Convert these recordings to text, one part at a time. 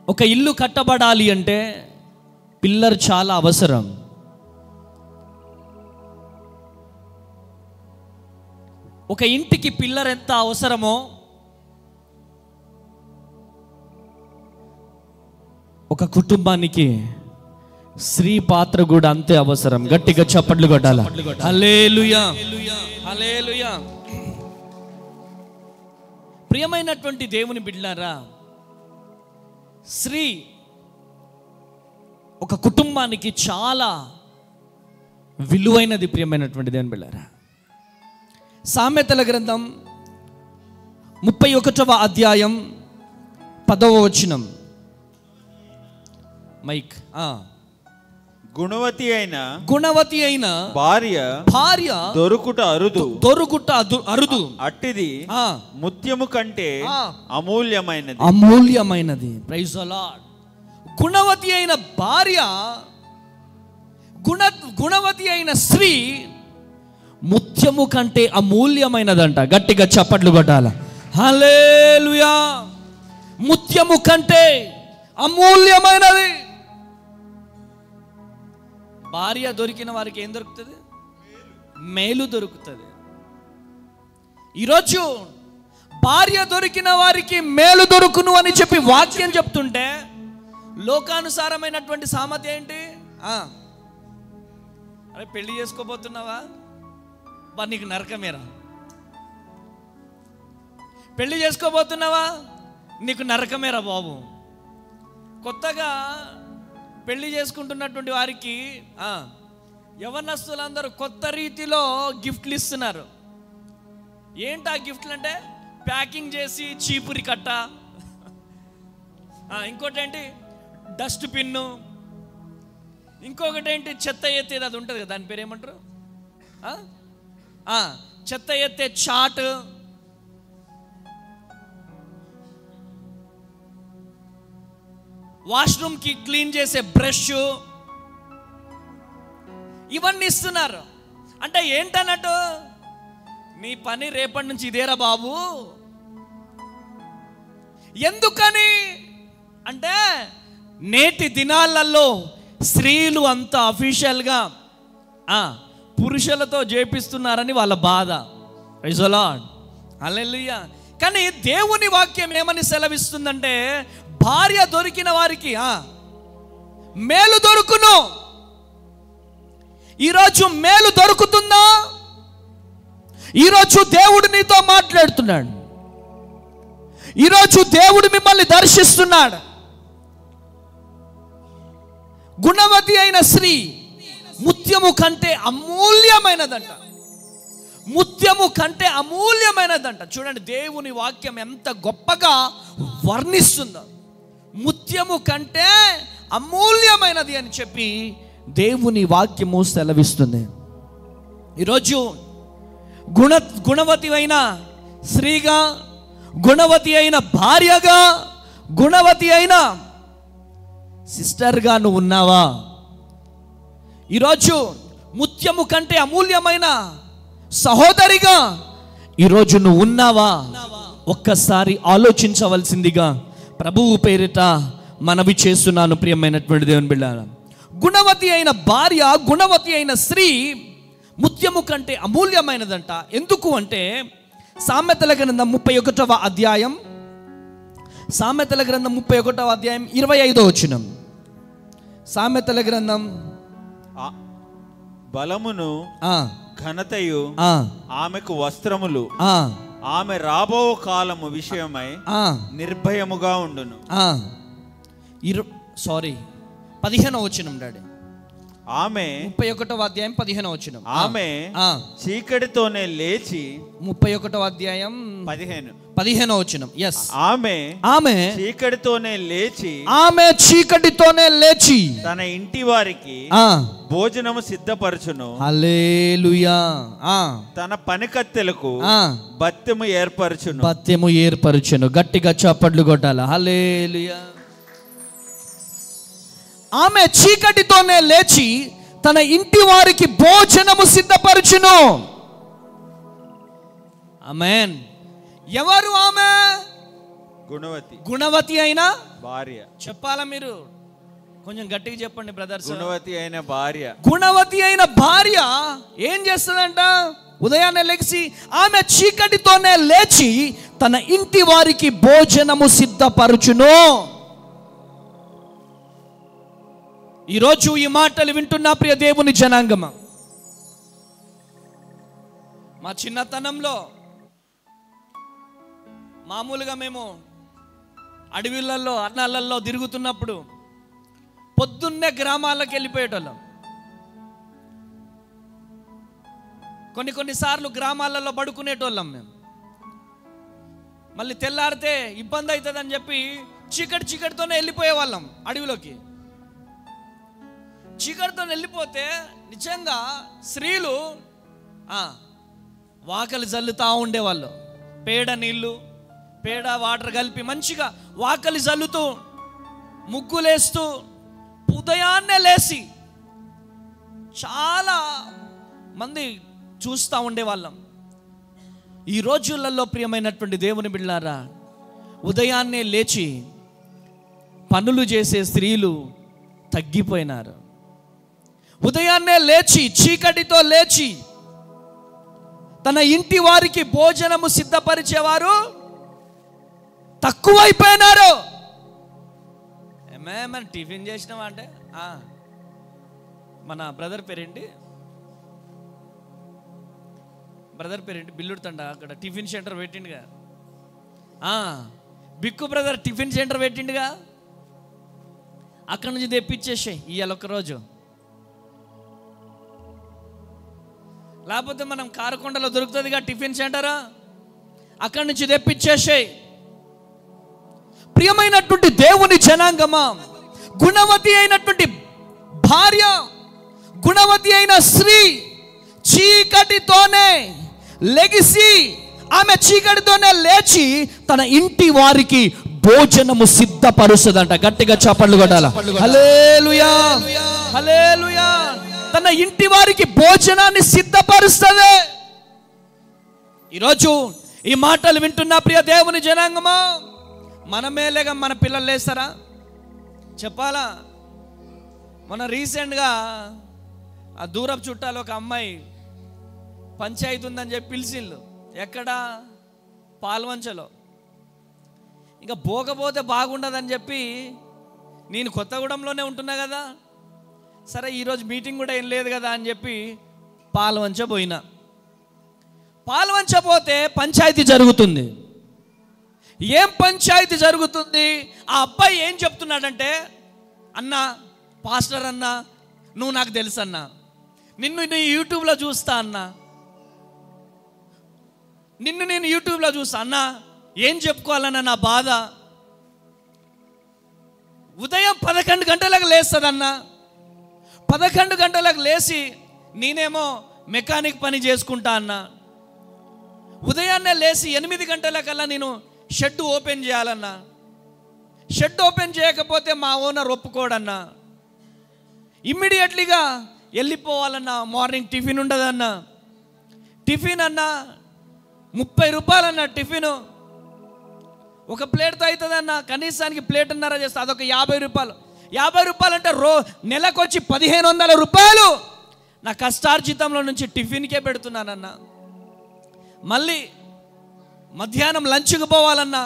ఒక ఇల్లు కట్టబడాలి అంటే పిల్లర్ చాలా అవసరం. ఒక ఇంటికి పిల్లర్ ఎంత అవసరమో ఒక కుటుంబానికి స్త్రీ పాత్ర కూడా అంతే అవసరం. గట్టిగా చప్పట్లు కొట్టాల. హల్లెలూయా, హల్లెలూయా. ప్రియమైనటువంటి దేవుని బిడ్డలారా, స్త్రీ ఒక కుటుంబానికి చాలా విలువైనది. ప్రియమైనటువంటి దేవుని బిడ్డలారా, సామెతల గ్రంథం 31వ అధ్యాయం 10వ వచనం. మైక్. గుణవతి అయిన భార్య దొరుకుట అరుదు. అట్టిది ముత్యము కంటే అమూల్యమైనది. Praise the lord. గుణవతి అయిన భార్య, గుణవతి అయిన స్త్రీ ముత్యము కంటే అమూల్యమైనదంట. గట్టిగా చప్పట్లు కొట్టాల. హల్లెలూయా. ముత్యము కంటే అమూల్యమైనది. భార్య దొరికిన వారికి ఏం దొరుకుతుంది? మేలు దొరుకుతుంది. ఈరోజు భార్య దొరికిన వారికి మేలు దొరుకును అని చెప్పి వాక్యం చెప్తుంటే, లోకానుసారమైనటువంటి సామెత ఏంటి? అరే పెళ్లి చేసుకోబోతున్నావా బా, నీకు నరకమేరా. పెళ్లి చేసుకోబోతున్నావా, నీకు నరకమేరా బాబు. కొత్తగా పెళ్లి చేసుకుంటున్నటువంటి వారికి యవనస్తులందరూ కొత్త రీతిలో గిఫ్ట్లు ఇస్తున్నారు. ఏంటి ఆ గిఫ్ట్లు అంటే, ప్యాకింగ్ చేసి చీపురి కట్ట, ఇంకోటి ఏంటి డస్ట్ పిన్ను, ఇంకొకటి ఏంటి చెత్త ఎత్తేది, అది ఉంటుంది కదా, దాని పేరు ఏమంటారు? చెత్త ఎత్తే చాట్, వాష్రూమ్కి క్లీన్ చేసే బ్రష్, ఇవన్నీ ఇస్తున్నారు. అంటే ఏంటన్నట్టు, నీ పని రేపటి నుంచి ఇదేరా బాబు. ఎందుకని అంటే, నేటి దినాలలో స్త్రీలు అంత అఫీషియల్గా పురుషులతో చేపిస్తున్నారని వాళ్ళ బాధ. ప్రైజ్ ది లార్డ్, హల్లెలూయా. కానీ దేవుని వాక్యం ఏమని సెలవిస్తుందంటే, భార్య దొరికిన వారికి మేలు దొరుకును. ఈరోజు మేలు దొరుకుతుందా? ఈరోజు దేవుడు నీతో మాట్లాడుతున్నాడు. ఈరోజు దేవుడు మిమ్మల్ని దర్శిస్తున్నాడు. గుణవతి అయిన స్త్రీ ముత్యము కంటే అమూల్యమైనదంట. ముత్యము కంటే అమూల్యమైనదంట. చూడండి దేవుని వాక్యం ఎంత గొప్పగా వర్ణిస్తుందో. ముత్యము కంటే అమూల్యమైనది అని చెప్పి దేవుని వాక్యము సెలవిస్తుంది. ఈరోజు గుణవతి అయిన స్త్రీగా, గుణవతి అయిన భార్యగా, గుణవతి అయిన సిస్టర్గా నువ్వు ఉన్నావా? ఈరోజు ముత్యము కంటే అమూల్యమైన సహోదరిగా ఈరోజు నువ్వు ఉన్నావా? ఒక్కసారి ఆలోచించవలసిందిగా ప్రభువు పేరిట మనవి చేస్తున్నాను. ప్రియమైనటువంటి దేవుని బిడ్డలారా, గుణవతి అయిన భార్య, గుణవతి అయిన స్త్రీ ముత్యము కంటే అమూల్యమైనదంట. ఎందుకు అంటే, సామెతల గ్రంథం 31వ అధ్యాయం, సామెతల గ్రంథం 31వ అధ్యాయం 25వ వచనం. సామెతల గ్రంథం, బలమును ఘనతయు ఆమెకు వస్త్రములు, ఆమె రాబో కాలము విషయమై నిర్భయముగా ఉండును. 15వ వచనం డాడీ. ఆమె 31వ అధ్యాయం 15వ వచనం. ఆమె చీకటితోనే లేచి, 31వ అధ్యాయం 15వ వచనం. yes, ఆమె చీకటితోనే లేచి, తన ఇంటి వారికి భోజనము సిద్ధపరచును. హల్లెలూయా. తన పనికత్తెలకు బత్తెము ఏర్పరచును. గట్టిగా చప్పట్లు కొట్టాల. హల్లెలూయా. ఆమె చీకటితోనే లేచి తన ఇంటి వారికి భోజనము సిద్ధపరచును. ఆమేన్. ఎవరు ఆమె? గుణవతి అయిన భార్య. చెప్పాలా మీరు? కొంచెం గట్టిగా చెప్పండి బ్రదర్స్. గుణవతి అయిన భార్య ఏం చేస్తుందంట? ఉదయాన్నే లెగిసి ఆమె చీకటితోనే లేచి తన ఇంటి వారికి భోజనము సిద్ధపరచును. ఈరోజు ఈ మాటలు వింటున్న ప్రియ దేవుని జనాంగమా, మా చిన్నతనంలో మామూలుగా మేము అడవిలలో అరణాలలో తిరుగుతున్నప్పుడు పొద్దున్నే గ్రామాలకు వెళ్ళిపోయేటోళ్ళం. కొన్నిసార్లు గ్రామాలలో పడుకునేటోళ్ళం మేము. మళ్ళీ తెల్లారితే ఇబ్బంది అవుతుందని చెప్పి చీకటితోనే వెళ్ళిపోయేవాళ్ళం అడవిలోకి. చీకటితో వెళ్ళిపోతే నిజంగా స్త్రీలు వాకలి జల్లుతూ ఉండేవాళ్ళు. పేడ వాటర్ కలిపి మంచిగా వాకలి జల్లుతూ ముగ్గులేస్తూ ఉదయాన్నే లేచి చాలా మంది చూస్తూ ఉండేవాళ్ళం. ఈ రోజులలో ప్రియమైనటువంటి దేవుని బిడ్డలారా, ఉదయాన్నే లేచి పనులు చేసే స్త్రీలు తగ్గిపోయినారు. ఉదయాన్నే లేచి చీకటితో లేచి తన ఇంటి వారికి భోజనము సిద్ధపరిచేవారు తక్కువైపోయినారు. మనం టిఫిన్ చేసినావా అంటే మన బ్రదర్ పేరేంటి బిల్లుడుతండ అక్కడ టిఫిన్ సెంటర్ పెట్టిండుగా. బిక్కు బ్రదర్ టిఫిన్ సెంటర్ పెట్టిండుగా. అక్కడ నుంచి తెప్పించేసాయి ఇవాళ ఒక్కరోజు. లేకపోతే మనం కారకొండలో దొరుకుతుందిగా టిఫిన్ సెంటరా, అక్కడి నుంచి తెప్పించేసాయి. ప్రియమైనటువంటి దేవుని జనాంగమా, గుణవతి అయినటువంటి భార్య, గుణవతి అయిన స్త్రీ చీకటితోనే లెగిసి ఆమె చీకటితోనే లేచి తన ఇంటి వారికి భోజనము సిద్ధపరుస్తుందంట. గట్టిగా చప్పట్లు కొట్టాల. హల్లెలూయా, హల్లెలూయా. తన ఇంటి వారికి భోజనాన్ని సిద్ధపరుస్తుంది. ఈరోజు ఈ మాటలు వింటున్న ప్రియ దేవుని జనాంగమా, మనమేలేగా మన పిల్లలు లేస్తారా చెప్పాలా? మన రీసెంట్గా ఆ దూరపు చుట్టాలు ఒక అమ్మాయి పంచాయతీ ఉందని చెప్పి పిలిచిళ్ళు. ఎక్కడ? పాల్వంచలో. ఇంకా పోకపోతే బాగుండదని చెప్పి నేను కొత్తగూడెంలోనే ఉంటున్నా కదా, సరే ఈరోజు మీటింగ్ కూడా ఏం లేదు కదా అని చెప్పి పాల్వంచ పోయినా. పాల్వంచ పోతే పంచాయతీ జరుగుతుంది. ఏం పంచాయతీ జరుగుతుంది? ఆ అబ్బాయి ఏం చెప్తున్నాడంటే, అన్నా పాస్టర్ అన్నా నువ్వు నాకు తెలుసు అన్నా, నిన్ను నేను యూట్యూబ్లో చూస్తా అన్నా, నిన్ను నేను యూట్యూబ్లో చూస్తా అన్నా, ఏం చెప్పుకోవాలన్నా నా బాధ. ఉదయం 11 గంటలకు లేస్తుందన్నా, 11 గంటలకు లేచి నేనేమో మెకానిక్ పని చేసుకుంటా అన్నా, ఉదయాన్నే లేచి 8 గంటలకల్లా నేను షెడ్ ఓపెన్ చేయాలన్నా, షెడ్ ఓపెన్ చేయకపోతే మా ఓనర్ ఒప్పుకోడన్నా, ఇమ్మీడియట్లీగా వెళ్ళిపోవాలన్నా, మార్నింగ్ టిఫిన్ ఉండదన్నా, టిఫిన్ అన్నా 30 రూపాయలన్నా టిఫిను, ఒక ప్లేట్తో అవుతుందన్నా, కనీసానికి ప్లేట్న్నర చేస్తా, అదొక 50 రూపాయలు. 50 రూపాయలు అంటే నెలకొచ్చి 1500 రూపాయలు నా కష్టార్జితంలో నుంచి టిఫిన్కే పెడుతున్నానన్నా. మళ్ళీ మధ్యాహ్నం లంచ్కి పోవాలన్నా,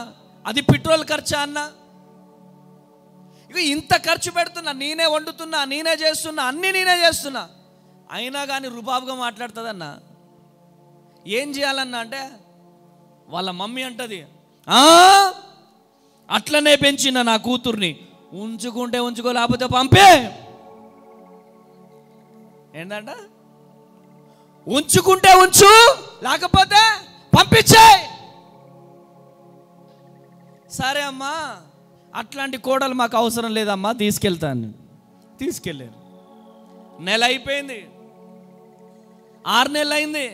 అది పెట్రోల్ ఖర్చా అన్నా. ఇక ఇంత ఖర్చు పెడుతున్నా, నేనే వండుతున్నా, నేనే చేస్తున్నా, అన్నీ నేనే చేస్తున్నా, అయినా కానీ రుబాబుగా మాట్లాడుతుందన్నా. ఏం చేయాలన్నా అంటే వాళ్ళ మమ్మీ అంటది, అట్లనే పెంచిన నా కూతుర్ని, ఉంచుకుంటే ఉంచుకో లేకపోతే పంపే. ఏంటంట? ఉంచుకుంటే ఉంచు లేకపోతే పంపించే. సరే అమ్మా, అట్లాంటి కోడలు మాకు అవసరం లేదమ్మా, తీసుకెళ్తాను. తీసుకెళ్ళాను. నెల అయిపోయింది, 6 నెలలు అయింది,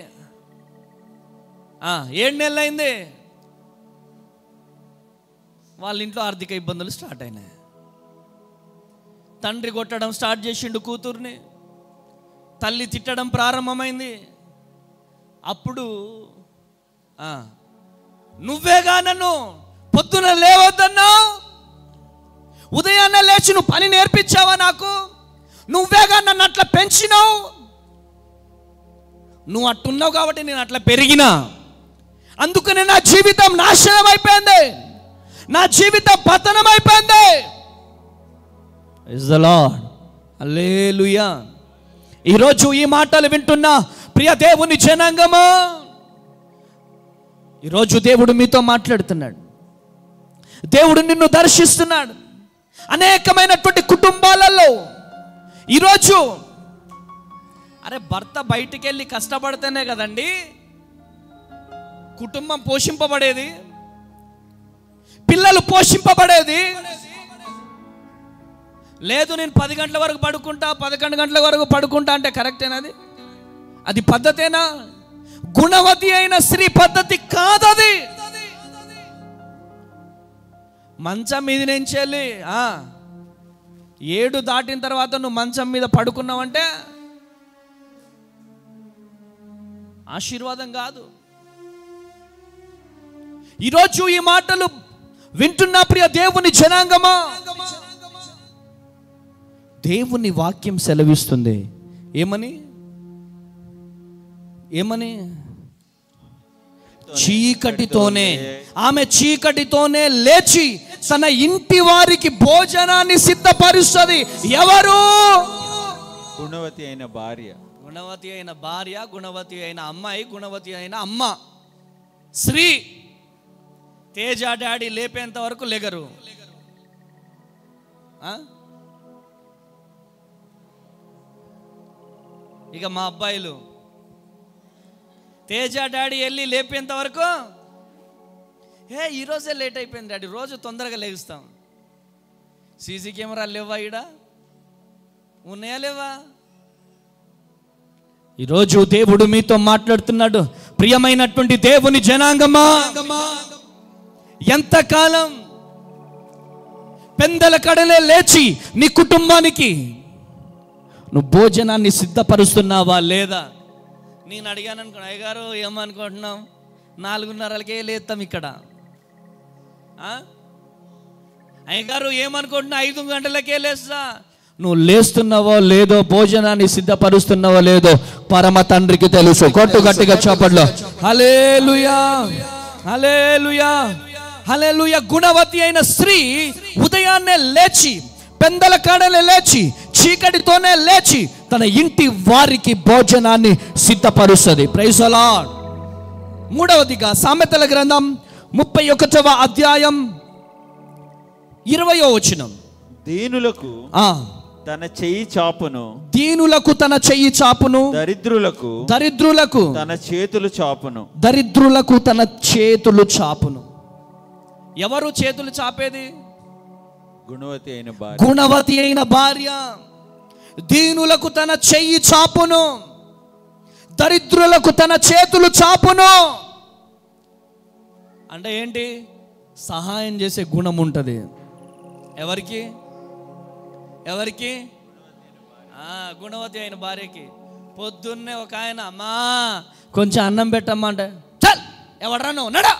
7 నెలలు అయింది. వాళ్ళ ఇంట్లో ఆర్థిక ఇబ్బందులు స్టార్ట్ అయినాయి. తండ్రి కొట్టడం స్టార్ట్ చేసిండు కూతుర్ని, తల్లి తిట్టడం ప్రారంభమైంది. అప్పుడు నువ్వేగా నన్ను పొద్దున లేవద్దన్నావు, ఉదయాన్నే లేచి నువ్వు పని నేర్పించావా నాకు? నువ్వేగా నన్ను అట్లా పెంచినావు. నువ్వు అట్టున్నావు కాబట్టి నేను అట్లా పెరిగినా. అందుకని నా జీవితం నాశనం అయిపోయింది, నా జీవితం పతనం అయిపోయింది. ప్రైజ్ ది లార్డ్, హల్లెలూయా. ఈరోజు ఈ మాటలు వింటున్న ప్రియ దేవుని జనాంగమా, ఈరోజు దేవుడు మీతో మాట్లాడుతున్నాడు. దేవుడు నిన్ను దర్శిస్తున్నాడు. అనేకమైనటువంటి కుటుంబాలలో ఈరోజు అరే భర్త బయటికి వెళ్ళి కష్టపడితేనే కదండి కుటుంబం పోషింపబడేది, పిల్లలు పోషింపబడేది. లేదు నేను 10 గంటల వరకు పడుకుంటా, 11 గంటల వరకు పడుకుంటా అంటే కరెక్టేనా? అది పద్ధతేనా? గుణవతి అయిన స్త్రీ పద్ధతి కాదది. మంచం మీద నుంచి వెళ్ళి 7 దాటిన తర్వాత నువ్వు మంచం మీద పడుకున్నావంటే ఆశీర్వాదం కాదు. ఈరోజు ఈ మాటలు వింటున్న ప్రియ దేవుని జనాంగమా, దేవుని వాక్యం సెలవిస్తుంది. ఏమని? చీకటితోనే, ఆమె చీకటితోనే లేచి తన ఇంటి వారికి భోజనాన్ని సిద్ధపరుస్తుంది. ఎవరు? గుణవతి అయిన భార్య. గుణవతి అయిన భార్య, గుణవతి అయిన అమ్మాయి, గుణవతి అయిన అమ్మ. స్త్రీ తేజ డాడీ లేపేంత వరకు లెగరు. ఇక మా అబ్బాయిలు తేజ డాడీ వెళ్ళి లేపేంత వరకు ఈరోజే లేట్ అయిపోయింది డాడీ, రోజు తొందరగా లేస్తాం. సీసీ కెమెరాలు లేవా? ఈడ ఉన్నాయా లేవా? ఈరోజు దేవుడు మీతో మాట్లాడుతున్నాడు. ప్రియమైనటువంటి దేవుని జనాంగమా, ఎంతకాలం పెందల కడలే లేచి నీ కుటుంబానికి నువ్వు భోజనాన్ని సిద్ధపరుస్తున్నావా లేదా? నేను అడిగాను అనుకున్నా, అయ్యగారు ఏమనుకుంటున్నాం, 4:30కే లేస్తాం ఇక్కడ. అయ్యగారు ఏమనుకుంటున్నా, 5 గంటలకే లేస్తా. నువ్వు లేస్తున్నావో లేదో, భోజనాన్ని సిద్ధపరుస్తున్నావో లేదో పరమ తండ్రికి తెలుసు. కొట్టు గట్టిగా చప్పట్లో హల్లెలూయా, హల్లెలూయా, హల్లెలూయా. గుణవతి అయిన స్త్రీ ఉదయాన్నే లేచి, పెందల కాడలే లేచి, చీకటితోనే లేచి తన ఇంటి వారికి భోజనాన్ని సిద్ధపరుస్తుంది. Praise the lord. మూడవదిగా సామెతల గ్రంథం 31వ అధ్యాయం 20వ వచనం. దీనులకు తన చెయ్యి చాపును, దీనులకు తన చెయ్యి చాపును, దరిద్రులకు తన చేతులు చాపును, దరిద్రులకు తన చేతులు చాపును. ఎవరు చేతులు చాపేది? గుణవతి అయిన భార్య. గుణవతి అయిన భార్య దీనులకు తన చెయ్యి చాపును, దరిద్రులకు తన చేతులు చాపును. అంటే ఏంటి? సహాయం చేసే గుణం ఉంటుంది. ఎవరికి? ఎవరికి? గుణవతి అయిన భార్యకి. పొద్దున్నే ఒక ఆయన, అమ్మా కొంచెం అన్నం పెట్టమ్మా అంటే, చల్ ఎవడరా నువ్వు నడా,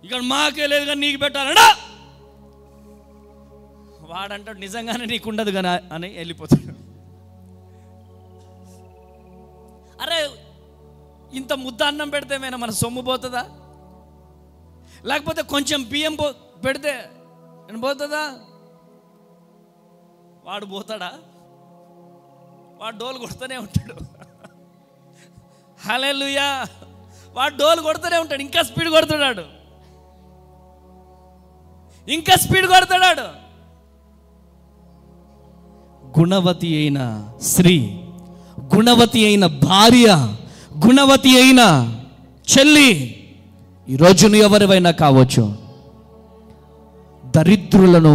ఇక్కడ మాకే లేదు కానీ నీకు పెట్టాలడా. వాడంటాడు నిజంగానే నీకు ఉండదు కానీ అని వెళ్ళిపోతాడు. అరే ఇంత ముద్ద అన్నం పెడితే మేనా మన సొమ్ము పోతుందా? లేకపోతే కొంచెం బియ్యం పెడితే నేను పోతుందా? వాడు పోతాడా? వాడు డోలు కొడుతూనే ఉంటాడు. హల్లెలూయా. వాడు డోలు కొడుతూనే ఉంటాడు, ఇంకా స్పీడ్ కొడుతున్నాడు, ఇంకా స్పీడ్ కొడుతున్నాడు. గుణవతి అయిన స్త్రీ, గుణవతి అయిన భార్య, గుణవతి అయిన చెల్లి, ఈరోజు నువ్వు ఎవరివైనా కావచ్చు, దరిద్రులను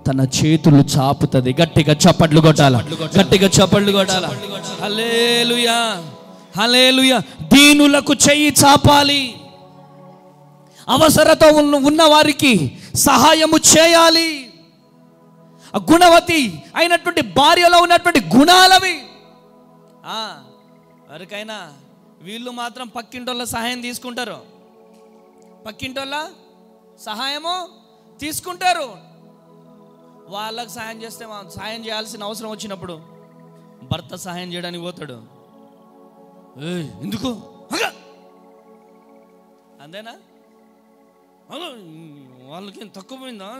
తన చేతులు చాపుతుంది. గట్టిగా చప్పట్లు కొట్టాల, గట్టిగా చప్పట్లు కొట్టాల. హల్లెలూయా, హల్లెలూయా. దీనులకు చెయ్యి చాపాలి, అవసరత ఉన్న వారికి సహాయము చేయాలి. గుణవతి అయినటువంటి భార్యలో ఉన్నటువంటి గుణాలవి. ఎవరికైనా వీళ్ళు మాత్రం పక్కింటోళ్ళ సహాయం తీసుకుంటారు, పక్కింటోళ్ళ సహాయము తీసుకుంటారు. వాళ్ళకు సహాయం చేస్తే సహాయం చేయాల్సిన అవసరం వచ్చినప్పుడు భర్త సహాయం చేయడానికి పోతాడు. ఎందుకు అంతేనా? వాళ్ళకి తక్కువ పోయిందా?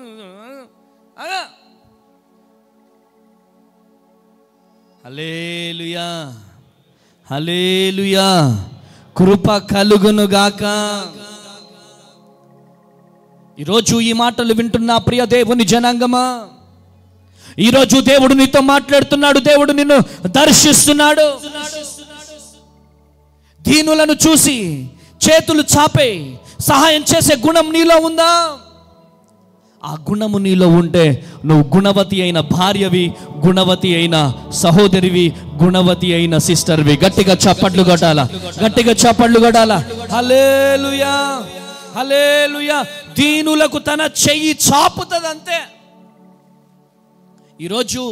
హల్లెలూయా, హల్లెలూయా, కృప కలుగును గాక. ఈరోజు ఈ మాటలు వింటున్న ప్రియ దేవుని జనాంగమా, ఈరోజు దేవుడు నీతో మాట్లాడుతున్నాడు, దేవుడు నిన్ను దర్శిస్తున్నాడు. దీనులను చూసి చేతులు చాపే సహాయం చేసే గుణం నీలో ఉందా? ఆ గుణము నీలో ఉంటే నువ్వు గుణవతి అయిన భార్యవి, గుణవతి అయిన సహోదరివి, గుణవతి అయిన సిస్టర్వి. గట్టిగా చప్పట్లు కొట్టాలా, గట్టిగా చప్పట్లు కొట్టాలా. హల్లెలూయా, హల్లెలూయా. దీనులకు తన చెయ్యి చాపుతుంది అంతే. ఈరోజు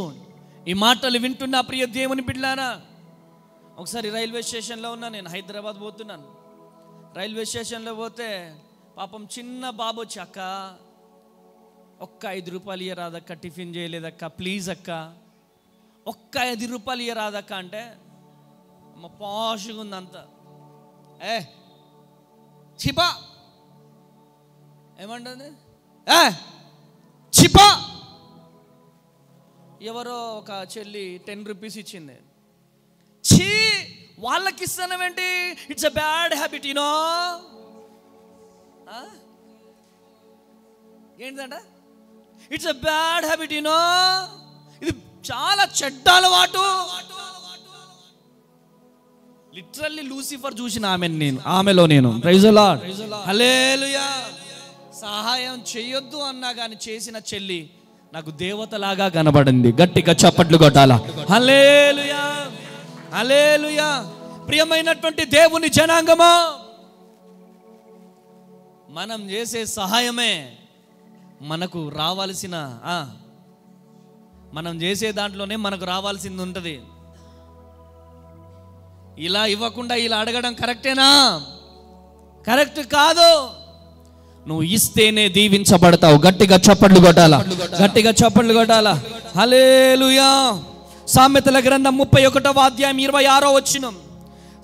ఈ మాటలు వింటున్న ప్రియ దేవుని బిడ్డలారా, ఒకసారి రైల్వే స్టేషన్లో ఉన్నా, నేను హైదరాబాద్ పోతున్నాను. రైల్వే స్టేషన్లో పోతే పాపం చిన్న బాబు వచ్చి, అక్క ఒక్క 5 రూపాయలు ఇయ్యరాదక్క, టిఫిన్ చేయలేదక్క, ప్లీజ్ అక్క ఒక్క 5 రూపాయలు ఇయ్యరాదక్క అంటే, అమ్మ పాషుగా ఉందంతా. చిపా ఏమంటుంది? చిపా. ఎవరో ఒక చెల్లి 10 రూపీస్ ఇచ్చింది. ఛీ, వాళ్ళకి ఇస్తానేంటి? It's a bad habit, you know. ఏంటంట? It's a bad habit, you know. ఇది చాలా చెడ్డ అలవాటు. లిటరల్లీ లూసిఫర్ చూసిన ఆమెలో నేను. Praise the lord, hallelujah. సహాయం చేయొద్దు అన్నా కానీ చేసిన చెల్లి నాకు దేవతలాగా కనబడింది. గట్టిగా చప్పట్లు కొట్టాలా. హల్లెలూయా, హల్లెలూయా. ప్రియమైనటువంటి దేవుని జనాంగమా, మనం చేసే సహాయమే మనకు రావాల్సిన, మనం చేసే దాంట్లోనే మనకు రావాల్సింది ఉంటుంది. ఇలా ఇవ్వకుండా ఇలా అడగడం కరెక్టేనా? కరెక్ట్ కాదు. నువ్వు ఇస్తేనే దీవించబడతావు. గట్టిగా చప్పట్లు కొట్టాలా, గట్టిగా చప్పట్లు కొట్టాలా. హల్లెలూయా. సామెతల గ్రంథం 31వ అధ్యాయం 26వ వచనం.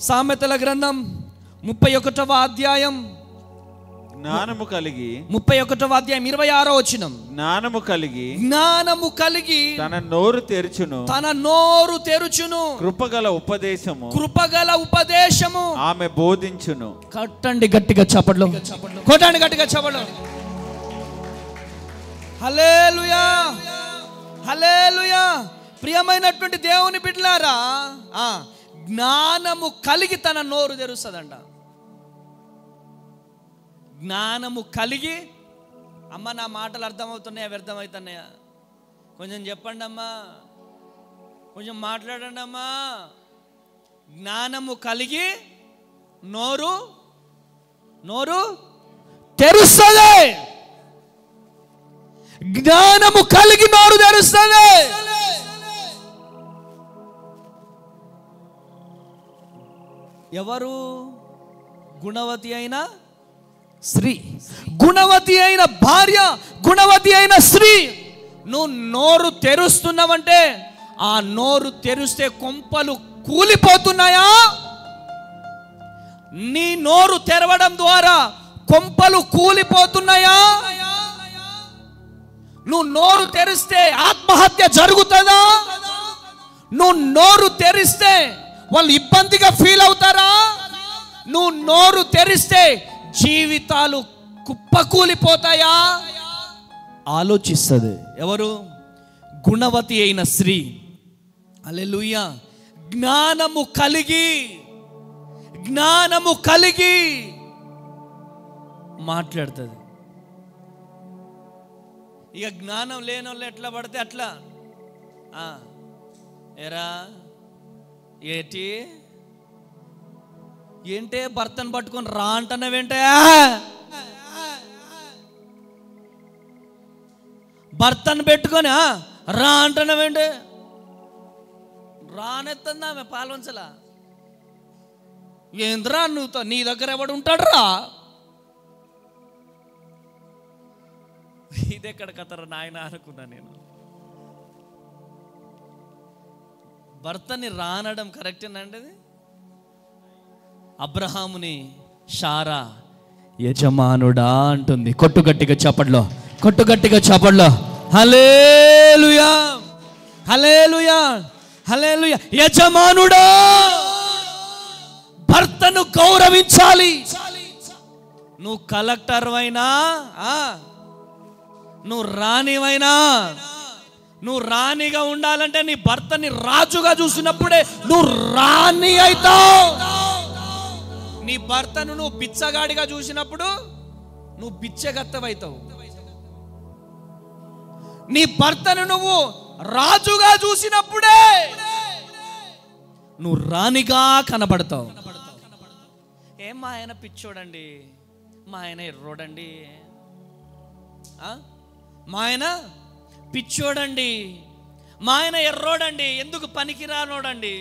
సామెతల గ్రంథం 31వ అధ్యాయం జ్ఞానము కలిగి 31వ అధ్యాయం 26వ వచనం. జ్ఞానము కలిగి తన నోరు తెరుచును, కృపగల ఉపదేశము ఆమె బోధించును. కట్టండి గట్టిగా చప్పట్లు, కొట్టండి గట్టిగా చప్పట్లు. హల్లెలూయా, హల్లెలూయా. ప్రియమైనటువంటి దేవుని బిడ్డలారా, జ్ఞానము కలిగి తన నోరు తెరుస్తుందంట. జ్ఞానము కలిగి, అమ్మ నా మాటలు అర్థమవుతున్నాయా వ్యర్థమవుతున్నాయా? కొంచెం చెప్పండి అమ్మా, కొంచెం మాట్లాడండి అమ్మా. జ్ఞానము కలిగి నోరు తెరుస్తుంది. జ్ఞానము కలిగి నోరు తెరుస్తుంది. ఎవరు? గుణవతి అయిన స్త్రీ, గుణవతి అయిన భార్య, గుణవతి అయిన స్త్రీ. నువ్వు నోరు తెరుస్తున్నావంటే ఆ నోరు తెరిస్తే కొంపలు కూలిపోతున్నాయా? నీ నోరు తెరవడం ద్వారా కొంపలు కూలిపోతున్నాయా? నువ్వు నోరు తెరిస్తే ఆత్మహత్య జరుగుతుందా? నువ్వు నోరు తెరిస్తే వాళ్ళు ఇబ్బందిగా ఫీల్ అవుతారా? నువ్వు నోరు తెరిస్తే జీవితాలు కుప్పకూలిపోతాయా? ఆలోచిస్తుంది. ఎవరు? గుణవతి అయిన స్త్రీ. హల్లెలూయా. జ్ఞానము కలిగి మాట్లాడుతుంది. ఇక జ్ఞానం లేని వాళ్ళు ఎట్లా పడితే అట్లా, ఎరా ఏంటే భర్తను పట్టుకొని రా అంటున్నావేంటే? భర్తను పెట్టుకొని రా అంటున్నావేంటే? రానెత్తందా ఆమె పాల్వంచలా? ఏంద్రా నువ్వు, నీ దగ్గర ఎవడు ఉంటాడురా? ఇదెక్కడ కథరా నాయన అనుకున్నా నేను. భర్తని రానడం కరెక్టేనండి అది? అబ్రహాముని శారా యజమానుడా అంటుంది. కొట్టుగట్టిగా చప్పట్లో, కొట్టుగట్టిగా చప్పట్లో. హల్లెలూయా, హల్లెలూయా, హల్లెలూయా. యజమానుడా, భర్తను గౌరవించాలి. నువ్వు కలెక్టర్ అయినా, నువ్వు రాణివైనా, నువ్వు రాణిగా ఉండాలంటే నీ భర్తని రాజుగా చూసినప్పుడే నువ్వు రాణి అవుతావు. నీ భర్తను నువ్వు బిచ్చగాడిగా చూసినప్పుడు నువ్వు బిచ్చగత్తవైతావు. నీ భర్తను నువ్వు రాజుగా చూసినప్పుడే నువ్వు రాణిగా కనబడతావు. ఏం మా ఆయన పిచ్చోడండి, మా ఆయన ఎర్రోడండి, మా ఆయన పిచ్చోడండి, మా ఆయన ఎర్రోడండి, ఎందుకు పనికిరానోడండి,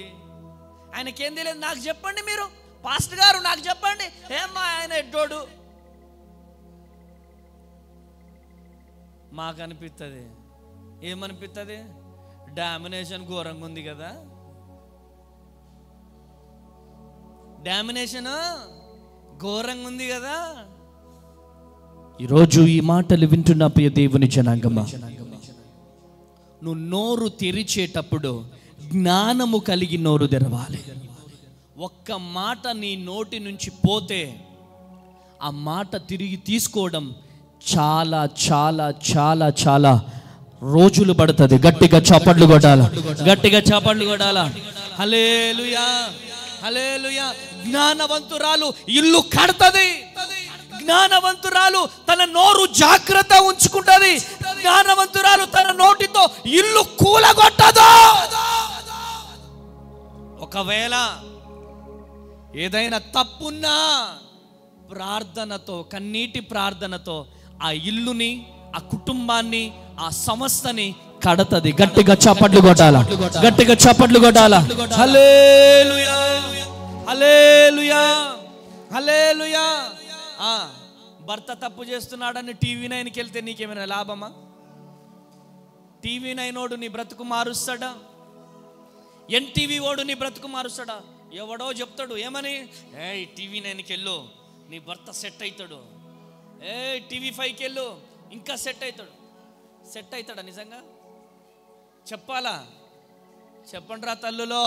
ఆయనకేం తెలియదు. నాకు చెప్పండి మీరు, పాస్టర్ గారు నాకు చెప్పండి, ఏం మా ఆయన ఎడ్డోడు. మాకు అనిపిస్తుంది, ఏమనిపిస్తుంది? డామినేషన్ ఘోరంగా ఉంది కదా, డామినేషన్ ఘోరంగా ఉంది కదా. ఈరోజు ఈ మాటలు వింటున్న ప్రియ దేవుని జనాంగమా, నువ్వు నోరు తెరిచేటప్పుడు జ్ఞానము కలిగి నోరు తెరవాలి. ఒక్క మాట నీ నోటి నుంచి పోతే ఆ మాట తిరిగి తీసుకోవడం చాలా చాలా చాలా చాలా రోజులు పడుతుంది. గట్టిగా చప్పట్లు కొట్టాలా, గట్టిగా చప్పట్లు కొట్టాలా. హల్లెలూయా, హల్లెలూయా. జ్ఞానవంతురాలు ఇల్లు కడతది, జ్ఞానవంతురాలు తన నోరు జాగ్రత్త ఉంచుకుంటది, జ్ఞానవంతురాలు తన నోటితో ఇల్లు కూలగొట్టదు. ఒకవేళ ఏదైనా తప్పున్నా ప్రార్థనతో, కన్నీటి ప్రార్థనతో ఆ ఇల్లుని, ఆ కుటుంబాన్ని, ఆ సంస్థని కడతది. గట్టిగా చప్పట్లు కొట్టాలా, గట్టిగా చప్పట్లు కొట్టాలా. హల్లెలూయా, హల్లెలూయా, హల్లెలూయా. భర్త తప్పు చేస్తున్నాడని టీవీ 9కి వెళ్తే నీకేమైనా లాభమా? టీవీ 9 ఓడు నీ బ్రతుకు మారుస్తాడా? ఎన్టీవీ ఓడు నీ బ్రతుకు మారుస్తాడా? ఎవడో చెప్తాడు ఏమని, ఏ టీవీ 9కి వెళ్ళు నీ భర్త సెట్ అవుతాడు, ఏ టీవీ 5కి వెళ్ళు ఇంకా సెట్ అవుతాడు. సెట్ అవుతాడా నిజంగా? చెప్పాలా? చెప్పండి రా తల్లులో.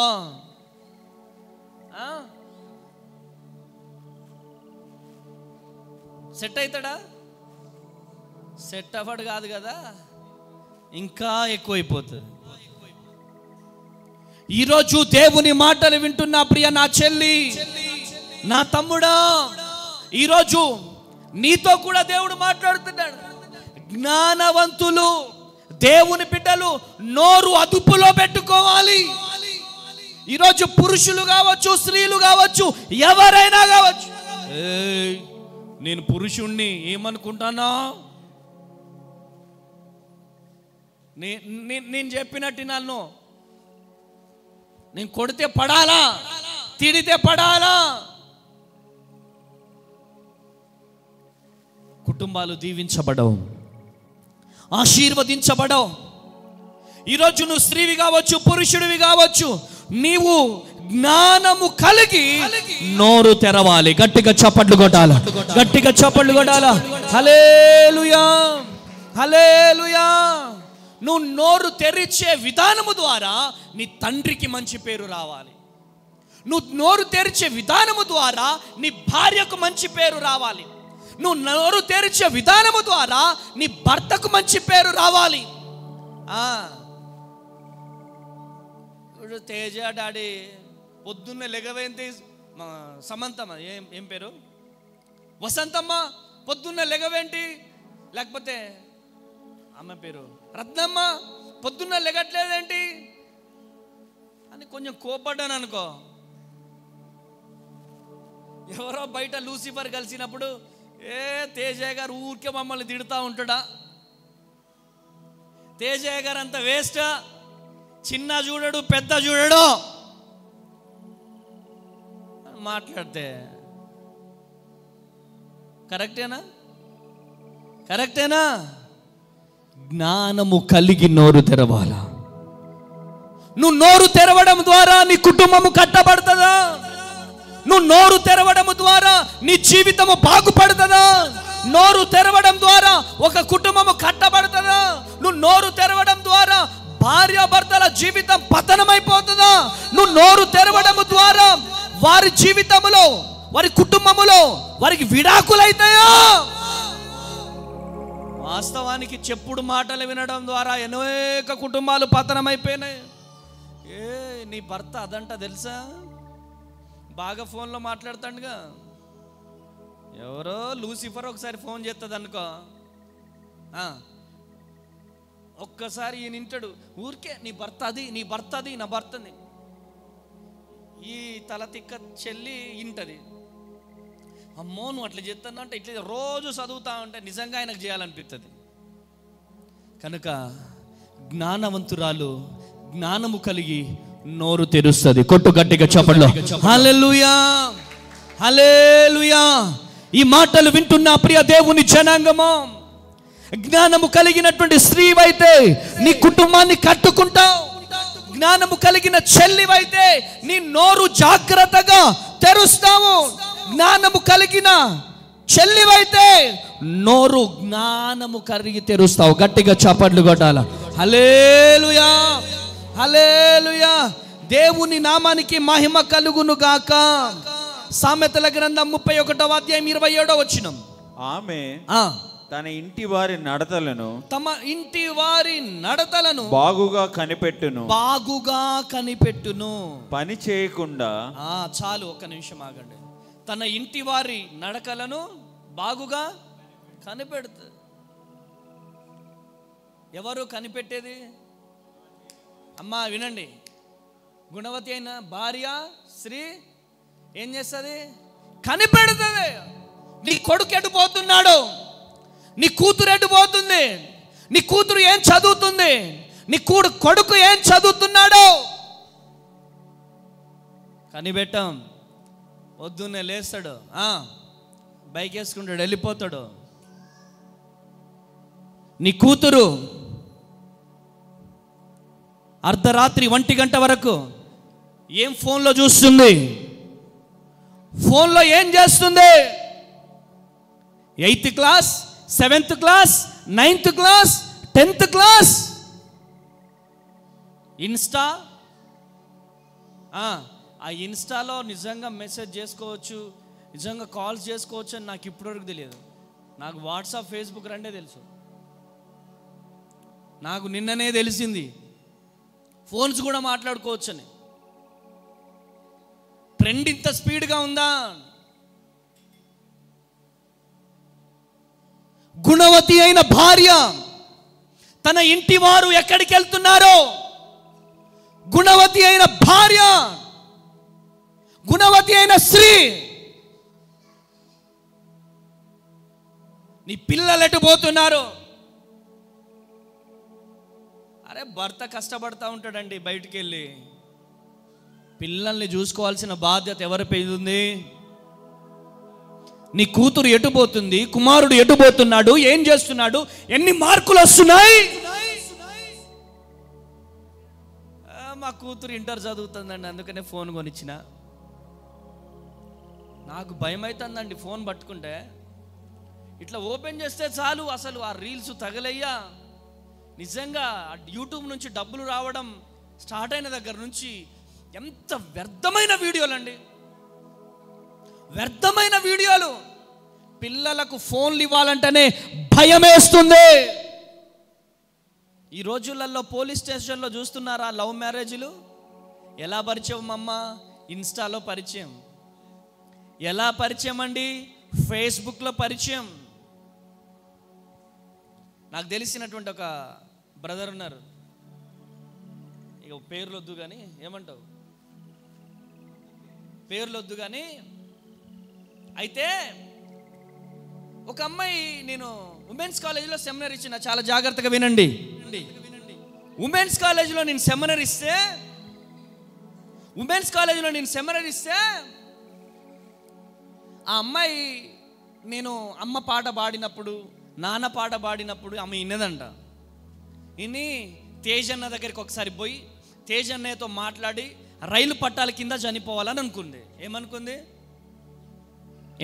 సెట్ అవుతాడా? సెట్ అవ్వడు కాదు కదా, ఇంకా ఎక్కువైపోతుంది. ఈరోజు దేవుని మాటలు వింటున్నా ప్రియ నా చెల్లి, నా తమ్ముడా, ఈరోజు నీతో కూడా దేవుడు మాట్లాడుతున్నాడు. జ్ఞానవంతులు, దేవుని బిడ్డలు నోరు అదుపులో పెట్టుకోవాలి. ఈరోజు పురుషులు కావచ్చు, స్త్రీలు కావచ్చు, ఎవరైనా కావచ్చు, నేను పురుషుణ్ణి ఏమనుకుంటానా, నేను చెప్పినట్టు నన్ను, నేను కొడితే పడాలా, తిడితే పడాలా. కుటుంబాలు దీవించబడవు, ఆశీర్వదించబడవు. ఈరోజు నువ్వు స్త్రీవి కావచ్చు, పురుషుడివి కావచ్చు, నీవు జ్ఞానము కలిగి నోరు తెరవాలి. గట్టిగా చప్పట్లు కొట్టాలా, గట్టిగా చప్పట్లు కొట్టాలా. హల్లెలూయా, హల్లెలూయా. నువ్వు నోరు తెరిచే విధానము ద్వారా నీ తండ్రికి మంచి పేరు రావాలి. నువ్వు నోరు తెరిచే విధానము ద్వారా నీ భార్యకు మంచి పేరు రావాలి. నువ్వు నోరు తెరిచే విధానము ద్వారా నీ భర్తకు మంచి పేరు రావాలి. ఇప్పుడు తేజ డాడీ పొద్దున్నే లెగవేంటి, సమంతమ్మ ఏం పేరు, వసంతమ్మ పొద్దున్నే లెగవేంటి, లేకపోతే ఆమె పేరు రత్నమ్మ పొద్దున్న లెగట్లేదేంటి అని కొంచెం కోపడ్డాను అనుకో. ఎవరో బయట లూసిఫర్ కలిసినప్పుడు, ఏ తేజయ్య గారు ఊరికే మమ్మల్ని తిడుతూ ఉంటాడా, తేజయ్య గారు అంత వేస్ట్, చిన్న చూడడు పెద్ద చూడడు మాట్లాడితే కరెక్టేనా? జ్ఞానము కలిగి నోరు తెరవాలా. నువ్వు నోరు తెరవడం ద్వారా నీ కుటుంబము కట్టబడుతుందా? నువ్వు నోరు తెరవడం ద్వారా నీ జీవితము బాగుపడుతుందా? నోరు తెరవడం ద్వారా ఒక కుటుంబము కట్టబడుతుందా? నువ్వు నోరు తెరవడం ద్వారా భార్యాభర్తల జీవితం పతనమైపోతుందా? నువ్వు నోరు తెరవడం ద్వారా వారి జీవితంలో, వారి కుటుంబములో వారికి విడాకులైతాయా? వాస్తవానికి చెప్పుడు మాటలు వినడం ద్వారా అనేక కుటుంబాలు పతనమైపోయినాయి. నీ భర్త అదంట తెలుసా, బాగా ఫోన్లో మాట్లాడుతాడుగా. ఎవరో లూసిఫర్ ఒకసారి ఫోన్ చేస్తుంది అనుకో, ఒక్కసారి ఈయన వింటాడు, ఊరికే నీ భర్త అది, నీ భర్త అది, నా భర్తని. ఈ తల తిక్క చెల్లి వింటది, అమ్మో నువ్వు అట్లా చేస్తాను అంటే ఇట్లా రోజు చదువుతా ఉంటే నిజంగా ఆయనకు చేయాలనిపిస్తుంది. కనుక జ్ఞానవంతురాలు జ్ఞానము కలిగి నోరు తెరుస్తుంది. కొట్టు గట్టిగా చప్పట్లో హల్లెలూయా, హల్లెలూయా. ఈ మాటలు వింటున్న ప్రియ దేవుని జనాంగమా, జ్ఞానము కలిగినటువంటి స్త్రీవైతే నీ కుటుంబాన్ని కట్టుకుంటావు. జ్ఞానము కలిగిన చెల్లివైతే నీ నోరు జాగ్రత్తగా తెరుస్తావు. జ్ఞానము కలిగిన చెల్లివైతే నోరు జ్ఞానము కలిగి తెరుస్తావు. గట్టిగా చప్పట్లు కొట్టాల. హల్లెలూయా, హల్లెలూయా. దేవుని నామానికి మహిమ కలుగును గాక. సామెతల గ్రంథం 31వ అధ్యాయం 27వ వచనం. ఆమె తన ఇంటి వారి నడతలను, తమ ఇంటి వారి నడతలను బాగుగా కనిపెట్టును, బాగుగా కనిపెట్టును. పని చేయకుండా. చాలు, ఒక్క నిమిషం ఆగండి. తన ఇంటి వారి నడకలను బాగుగా కనిపెడుతుంది. ఎవరు కనిపెట్టేది? అమ్మా వినండి, గుణవతి అయిన భార్య స్త్రీ ఏం చేస్తుంది? కనిపెడుతుంది. నీ కొడుకు ఎటుపోతున్నాడు, నీ కూతురు ఎటుపోతుంది, నీ కూతురు ఏం చదువుతుంది, నీ కొడుకు ఏం చదువుతున్నాడో కనిపెట్టాం. పొద్దున్నే లేస్తాడు, బైక్ వేసుకుంటాడు, వెళ్ళిపోతాడు. నీ కూతురు అర్ధరాత్రి 1 గంట వరకు ఏం ఫోన్లో చూస్తుంది, ఫోన్లో ఏం చేస్తుంది? 8th class, 7th class, 9th class, 10th class, Insta. ఆ ఇన్స్టాలో నిజంగా మెసేజ్ చేసుకోవచ్చు, నిజంగా కాల్స్ చేసుకోవచ్చు అని నాకు ఇప్పటివరకు తెలియదు. నాకు వాట్సాప్, ఫేస్బుక్ రెండే తెలుసు. నాకు నిన్ననే తెలిసింది ఫోన్స్ కూడా మాట్లాడుకోవచ్చు అని. ట్రెండ్ ఇంత స్పీడ్గా ఉందా? గుణవతి అయిన భార్య తన ఇంటి వారు ఎక్కడికి వెళ్తున్నారో, గుణవతి అయిన భార్య, గుణవతి అయిన స్త్రీ, నీ పిల్లలు ఎటు పోతున్నారు? అరే భర్త కష్టపడతా ఉంటాడండి బయటికి వెళ్ళి, పిల్లల్ని చూసుకోవాల్సిన బాధ్యత ఎవరిపై ఉంది? నీ కూతురు ఎటు పోతుంది, కుమారుడు ఎటు పోతున్నాడు, ఏం చేస్తున్నాడు, ఎన్ని మార్కులు వస్తున్నాయి? మా కూతురు ఇంటర్ చదువుతుందండి, అందుకనే ఫోన్ కొనిచ్చిన. నాకు భయం అవుతుందండి ఫోన్ పట్టుకుంటే. ఇట్లా ఓపెన్ చేస్తే చాలు అసలు ఆ రీల్స్ తగలయ్యా. నిజంగా యూట్యూబ్ నుంచి డబ్బులు రావడం స్టార్ట్ అయిన దగ్గర నుంచి ఎంత వ్యర్థమైన వీడియోలండి, వ్యర్థమైన వీడియోలు. పిల్లలకు ఫోన్లు ఇవ్వాలంటేనే భయం వేస్తుంది. ఈ రోజులలో పోలీస్ స్టేషన్లో చూస్తున్నారా లవ్ మ్యారేజ్లు? ఎలా పరిచయం అమ్మ? ఇన్స్టాలో పరిచయం. ఎలా పరిచయం అండి? ఫేస్బుక్లో పరిచయం. నాకు తెలిసినటువంటి ఒక బ్రదర్ ఉన్నారు, ఇక పేర్లు వద్దు కానీ, ఏమంటావు, పేర్లు వద్దు కానీ. అయితే ఒక అమ్మాయి, నేను ఉమెన్స్ కాలేజీలో సెమినార్ ఇచ్చిన, చాలా జాగ్రత్తగా వినండి. ఉమెన్స్ కాలేజీలో నేను సెమినార్ ఇస్తే ఆ అమ్మాయి నేను అమ్మ పాట పాడినప్పుడు, నాన్న పాట పాడినప్పుడు ఆమె విన్నదంట. విని తేజన్న దగ్గరికి ఒకసారి పోయి తేజన్నయ్యతో మాట్లాడి రైలు పట్టాల కింద చనిపోవాలని అనుకుంది.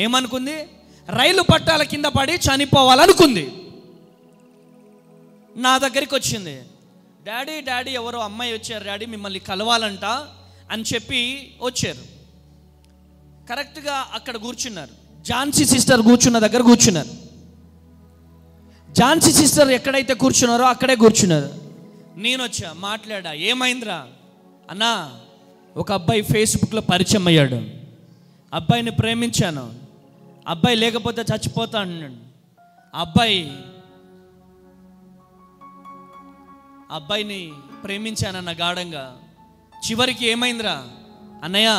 ఏమనుకుంది? రైలు పట్టాల కింద పడి చనిపోవాలనుకుంది. నా దగ్గరికి వచ్చింది. డాడీ ఎవరో అమ్మాయి వచ్చారు డాడీ, మిమ్మల్ని కలవాలంట అని చెప్పి వచ్చారు. కరెక్ట్గా అక్కడ కూర్చున్నారు. ఝాన్సీ సిస్టర్ కూర్చున్న దగ్గర కూర్చున్నారు. ఝాన్సీ సిస్టర్ ఎక్కడైతే కూర్చున్నారో అక్కడే కూర్చున్నారు. నేను వచ్చా, మాట్లాడా. ఏమైందిరా అన్నా? ఒక అబ్బాయి ఫేస్బుక్లో పరిచయం అయ్యాడు, అబ్బాయిని ప్రేమించాను, అబ్బాయి లేకపోతే చచ్చిపోతా అన్నాడు. అబ్బాయిని ప్రేమించానన్న గాఢంగా. చివరికి ఏమైందిరా అన్నయ్య?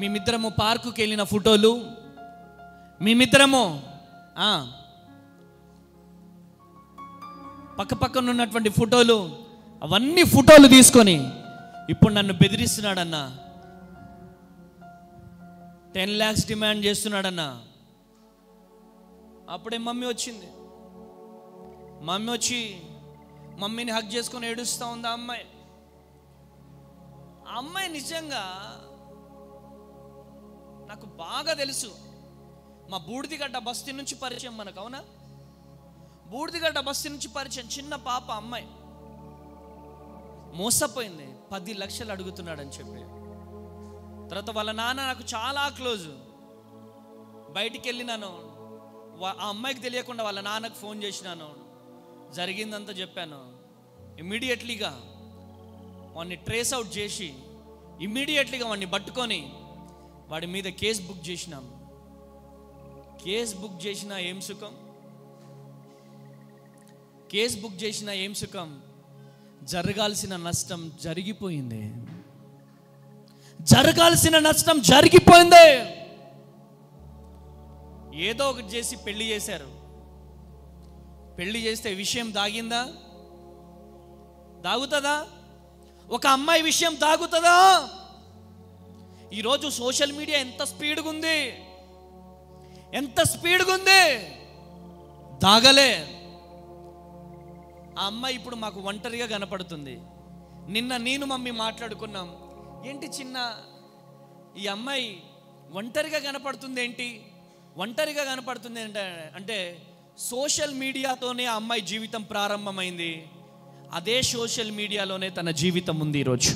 మేమిద్దరము పార్కుకి వెళ్ళిన ఫోటోలు, మేమిద్దరము పక్కపక్కన ఉన్నటువంటి ఫోటోలు, అవన్నీ ఫోటోలు తీసుకొని ఇప్పుడు నన్ను బెదిరిస్తున్నాడన్నా. 10 lakhs డిమాండ్ చేస్తున్నాడన్నా. అప్పుడే మమ్మీ వచ్చింది. మమ్మీ వచ్చి మమ్మీని హగ్ చేసుకొని ఏడుస్తూ ఉంది. ఆ అమ్మాయి నిజంగా నాకు బాగా తెలుసు. మా బూడిదిగడ్డ బస్తీ నుంచి పరిచయం మనకు, అవునా? బూడిదిగడ్డ బస్తీ నుంచి పరిచయం. చిన్న పాప అమ్మాయి మోసపోయింది. 10 లక్షలు అడుగుతున్నాడని చెప్పి. తర్వాత వాళ్ళ నాన్న నాకు చాలా క్లోజు. బయటికి వెళ్ళినాను, ఆ అమ్మాయికి తెలియకుండా వాళ్ళ నాన్నకు ఫోన్ చేసినాను, జరిగిందంతా చెప్పాను. ఇమ్మీడియట్లీగా వాడిని ట్రేస్ అవుట్ చేసి ఇమ్మీడియట్లీగా వాడిని పట్టుకొని వాడి మీద కేసు బుక్ చేసినాం. కేసు బుక్ చేసినా ఏం సుఖం? కేసు బుక్ చేసినా ఏం సుఖం? జరగాల్సిన నష్టం జరిగిపోయింది. ఏదో ఒకటి చేసి పెళ్లి చేశారు. పెళ్లి చేస్తే విషయం దాగిందా? దాగుతుందా? ఒక అమ్మాయి విషయం దాగుతుందా? ఈరోజు సోషల్ మీడియా ఎంత స్పీడ్గా ఉంది, దాగలే. ఆ అమ్మాయి ఇప్పుడు మాకు ఒంటరిగా కనపడుతుంది. నిన్న నేను మమ్మీ మాట్లాడుకున్నాం, ఏంటి చిన్న ఈ అమ్మాయి ఒంటరిగా కనపడుతుంది ఏంటి? ఒంటరిగా కనపడుతుంది అంటే సోషల్ మీడియాతోనే ఆ అమ్మాయి జీవితం ప్రారంభమైంది. అదే సోషల్ మీడియాలోనే తన జీవితం ఉంది ఈరోజు.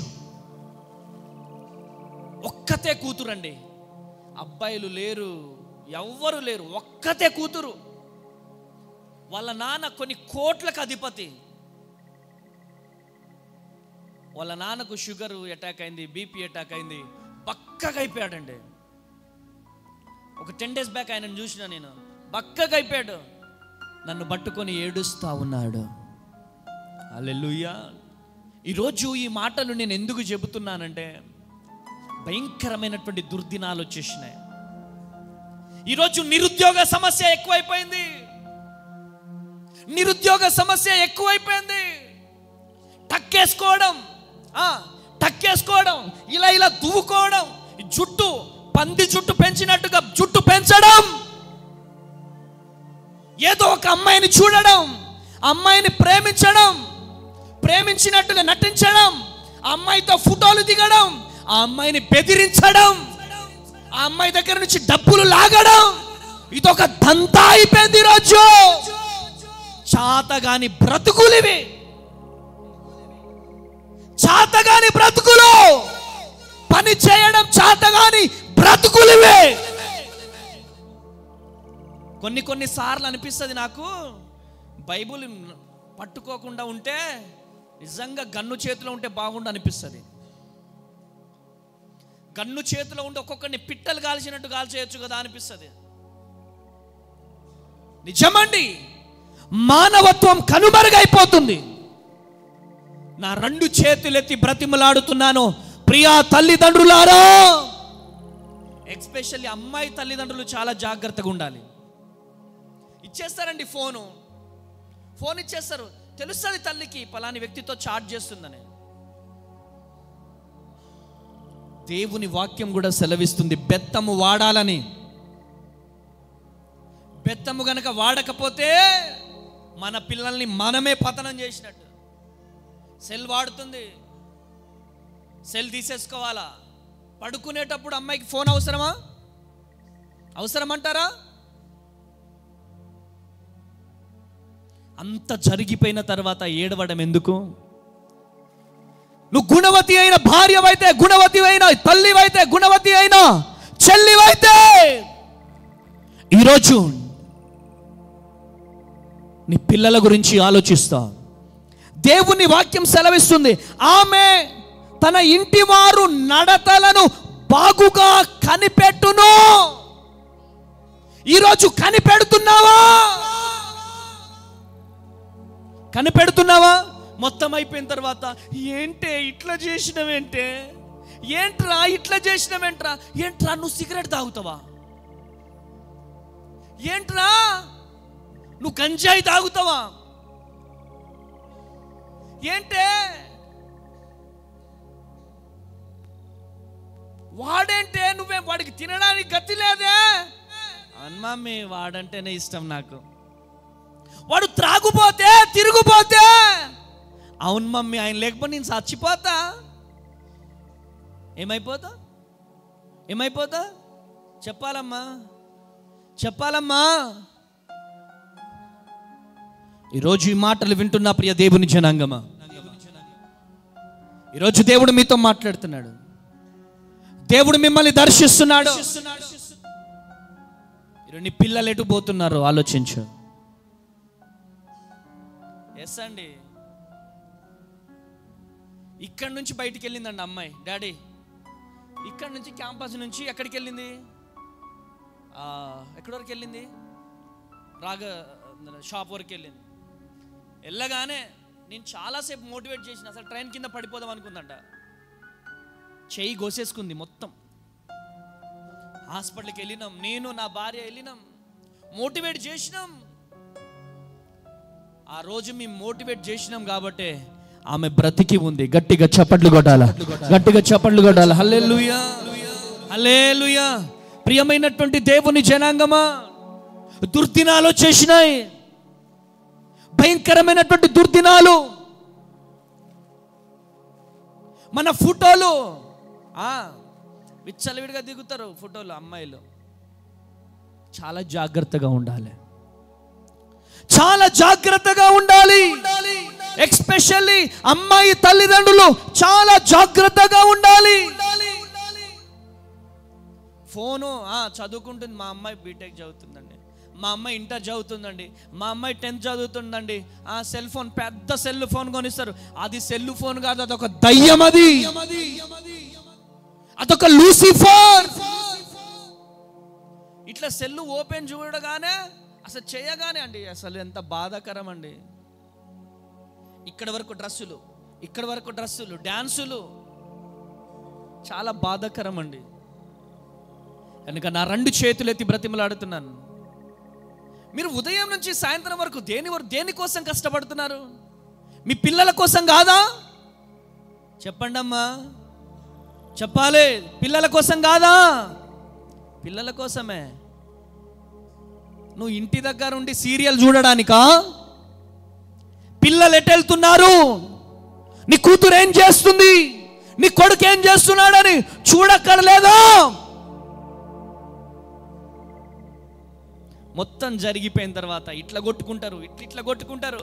ఒక్కతే కూతురండి, అబ్బాయిలు లేరు, ఎవ్వరు లేరు, ఒక్కతే కూతురు. వాళ్ళ నాన్న కొన్ని కోట్లకు అధిపతి. వాళ్ళ నాన్నకు షుగర్ అటాక్ అయింది, బీపీ అటాక్ అయింది, బక్కగా అయిపోయాడండి. ఒక 10 days బ్యాక్ ఆయనను చూసిన నేను, బక్కగా అయిపోయాడు. నన్ను పట్టుకొని ఏడుస్తా ఉన్నాడు. హల్లెలూయా. ఈరోజు ఈ మాటలు నేను ఎందుకు చెబుతున్నానంటే, భయంకరమైనటువంటి దుర్దినాలు వచ్చేసినాయి. ఈరోజు నిరుద్యోగ సమస్య ఎక్కువైపోయింది. టక్కేసుకోవడం, ఇలా దువ్వుకోవడం, జుట్టు పంది జుట్టు పెంచినట్టుగా జుట్టు పెంచడం, ఏదో ఒక అమ్మాయిని చూడడం, అమ్మాయిని ప్రేమించినట్టుగా నటించడం, ఆ అమ్మాయితో ఫోటోలు దిగడం, ఆ అమ్మాయిని బెదిరించడం, ఆ అమ్మాయి దగ్గర నుంచి డబ్బులు లాగడం, ఇదొక దంతా అయిపోయింది ఈరోజు. చాతగాని బ్రతుకులివి, చాతగాని బ్రతుకులు, పని చేయడం చాతగాని బ్రతుకులివే. కొన్నిసార్లు అనిపిస్తుంది నాకు, బైబుల్ పట్టుకోకుండా ఉంటే నిజంగా గన్ను చేతిలో ఉంటే బాగుండు అనిపిస్తుంది. గన్ను చేతిలో ఉండి ఒక్కొక్కరిని పిట్టలు కాల్చినట్టు కాల్చేయచ్చు కదా అనిపిస్తుంది. నిజమండి, మానవత్వం కనుమరుగైపోతుంది. నా 2 చేతులెత్తి బ్రతిమలాడుతున్నాను, ప్రియా తల్లిదండ్రులారా, ఎస్పెషల్లీ అమ్మాయి తల్లిదండ్రులు చాలా జాగ్రత్తగా ఉండాలి. ఇచ్చేస్తారండి ఫోన్ ఇచ్చేస్తారు, తెలుస్తుంది తల్లికి పలాని వ్యక్తితో చాట్ చేస్తుందని. దేవుని వాక్యం కూడా సెలవిస్తుంది బెత్తము వాడాలని. బెత్తము గనక వాడకపోతే మన పిల్లల్ని మనమే పతనం చేసినట్టు. సెల్ వాడుతుంది, సెల్ తీసేసుకోవాలా? పడుకునేటప్పుడు అమ్మాయికి ఫోన్ అవసరమా? అవసరమంటారా? అంత జరిగిపోయిన తర్వాత ఏడవడం ఎందుకు? నువ్వు గుణవతి అయిన భార్యవైతే, గుణవతి అయిన తల్లివైతే, గుణవతి అయిన చెల్లివైతే ఈరోజు నీ పిల్లల గురించి ఆలోచిస్తా. దేవుని వాక్యం సెలవిస్తుంది, ఆమె తన ఇంటి వారు నడతలను బాగుగా కనిపెట్టును. ఈరోజు కనిపెడుతున్నావా? కనిపెడుతున్నావా? మొత్తం అయిపోయిన తర్వాత ఏంటే ఇట్లా చేసినవేంటే, ఏంట్రా ఇట్లా చేసినవేంట్రా, ఏంట్రా నువ్వు సిగరెట్ తాగుతావా, ఏంట్రా నువ్వు గంజాయి తాగుతావా, ఏంటే వాడంటే నువ్వే, వాడికి తినడానికి గతి లేదే. అమ్మమ్మి వాడంటేనే ఇష్టం నాకు. వాడు త్రాగుపోతే తిరుగుపోతే, అవును మమ్మీ ఆయన లేకపోతే నేను చచ్చిపోతా. ఏమైపోతా? ఏమైపోతా? చెప్పాలమ్మా, చెప్పాలమ్మా. ఈరోజు ఈ మాటలు వింటున్న ప్రియ దేవుని జనాంగమా, ఈరోజు దేవుడు మీతో మాట్లాడుతున్నాడు. దేవుడు మిమ్మల్ని దర్శిస్తున్నాడు. ఈరోజు నీ పిల్లలు ఎటు పోతున్నారు ఆలోచించు. ఎస్ అండి, ఇక్కడ నుంచి బయటికి వెళ్ళిందండి అమ్మాయి. డాడీ ఇక్కడ నుంచి క్యాంపస్ నుంచి ఎక్కడికి వెళ్ళింది? ఎక్కడి వరకు వెళ్ళింది? షాప్ వరకు వెళ్ళింది. వెళ్ళగానే నేను చాలాసేపు మోటివేట్ చేసిన, అసలు ట్రైన్ కింద పడిపోదాం అనుకుందంట. చెయ్యి గోసేసుకుంది మొత్తం. హాస్పిటల్కి వెళ్ళినాం, నేను నా భార్య వెళ్ళినాం, మోటివేట్ చేసినాం. ఆ రోజు మేము మోటివేట్ చేసినాం కాబట్టి ఆమె బ్రతికి ఉంది. గట్టిగా చప్పట్లు కొట్టాల, గట్టిగా చప్పట్లు కొట్టాల. హల్లెలూయా, హల్లెలూయా. ప్రియమైనటువంటి దేవుని జనాంగమా, దుర్దినాలు వచ్చేసినాయి, భయంకరమైనటువంటి దుర్దినాలు. మన ఫోటోలు విచ్చలవిడిగా దిగుతారు ఫోటోలు అమ్మాయిలు. చాలా జాగ్రత్తగా ఉండాలి, చాలా జాగ్రత్తగా ఉండాలి. ఎస్పెషల్లీ అమ్మాయి తల్లిదండ్రులు చాలా జాగ్రత్తగా ఉండాలి. ఫోను చదువుకుంటుంది, మా అమ్మాయి బీటెక్ చదువుతుందండి, మా అమ్మాయి ఇంటర్ చదువుతుందండి, మా అమ్మాయి 10th చదువుతుందండి. సెల్ ఫోన్, పెద్ద సెల్ ఫోన్ కొనిస్తారు. అది సెల్ ఫోన్ కాదు, అదొక దయ్యం, అదొక లూసిఫర్. ఇట్లా సెల్ ఓపెన్ చూడగానే, అసలు చేయగానే అండి, అసలు ఎంత బాధాకరం అండి. ఇక్కడ వరకు డ్రెస్సులు, ఇక్కడ వరకు డ్రెస్సులు, డ్యాన్సులు, చాలా బాధాకరం అండి. కనుక నా 2 చేతులు ఎత్తి బ్రతిమలాడుతున్నాను, మీరు ఉదయం నుంచి సాయంత్రం వరకు దేనికోసం కష్టపడుతున్నారు? మీ పిల్లల కోసం కాదా? చెప్పండి అమ్మా, చెప్పాలి. పిల్లల కోసం కాదా? పిల్లల కోసమే. నువ్వు ఇంటి దగ్గర ఉండి సీరియల్ చూడడానికా? పిల్లలు ఎటు వెళ్తున్నారు, నీ కూతురు ఏం చేస్తుంది, నీ కొడుకు ఏం చేస్తున్నాడని చూడక్కర్లేదా? మొత్తం జరిగిపోయిన తర్వాత ఇట్లా కొట్టుకుంటారు, ఇట్లా కొట్టుకుంటారు.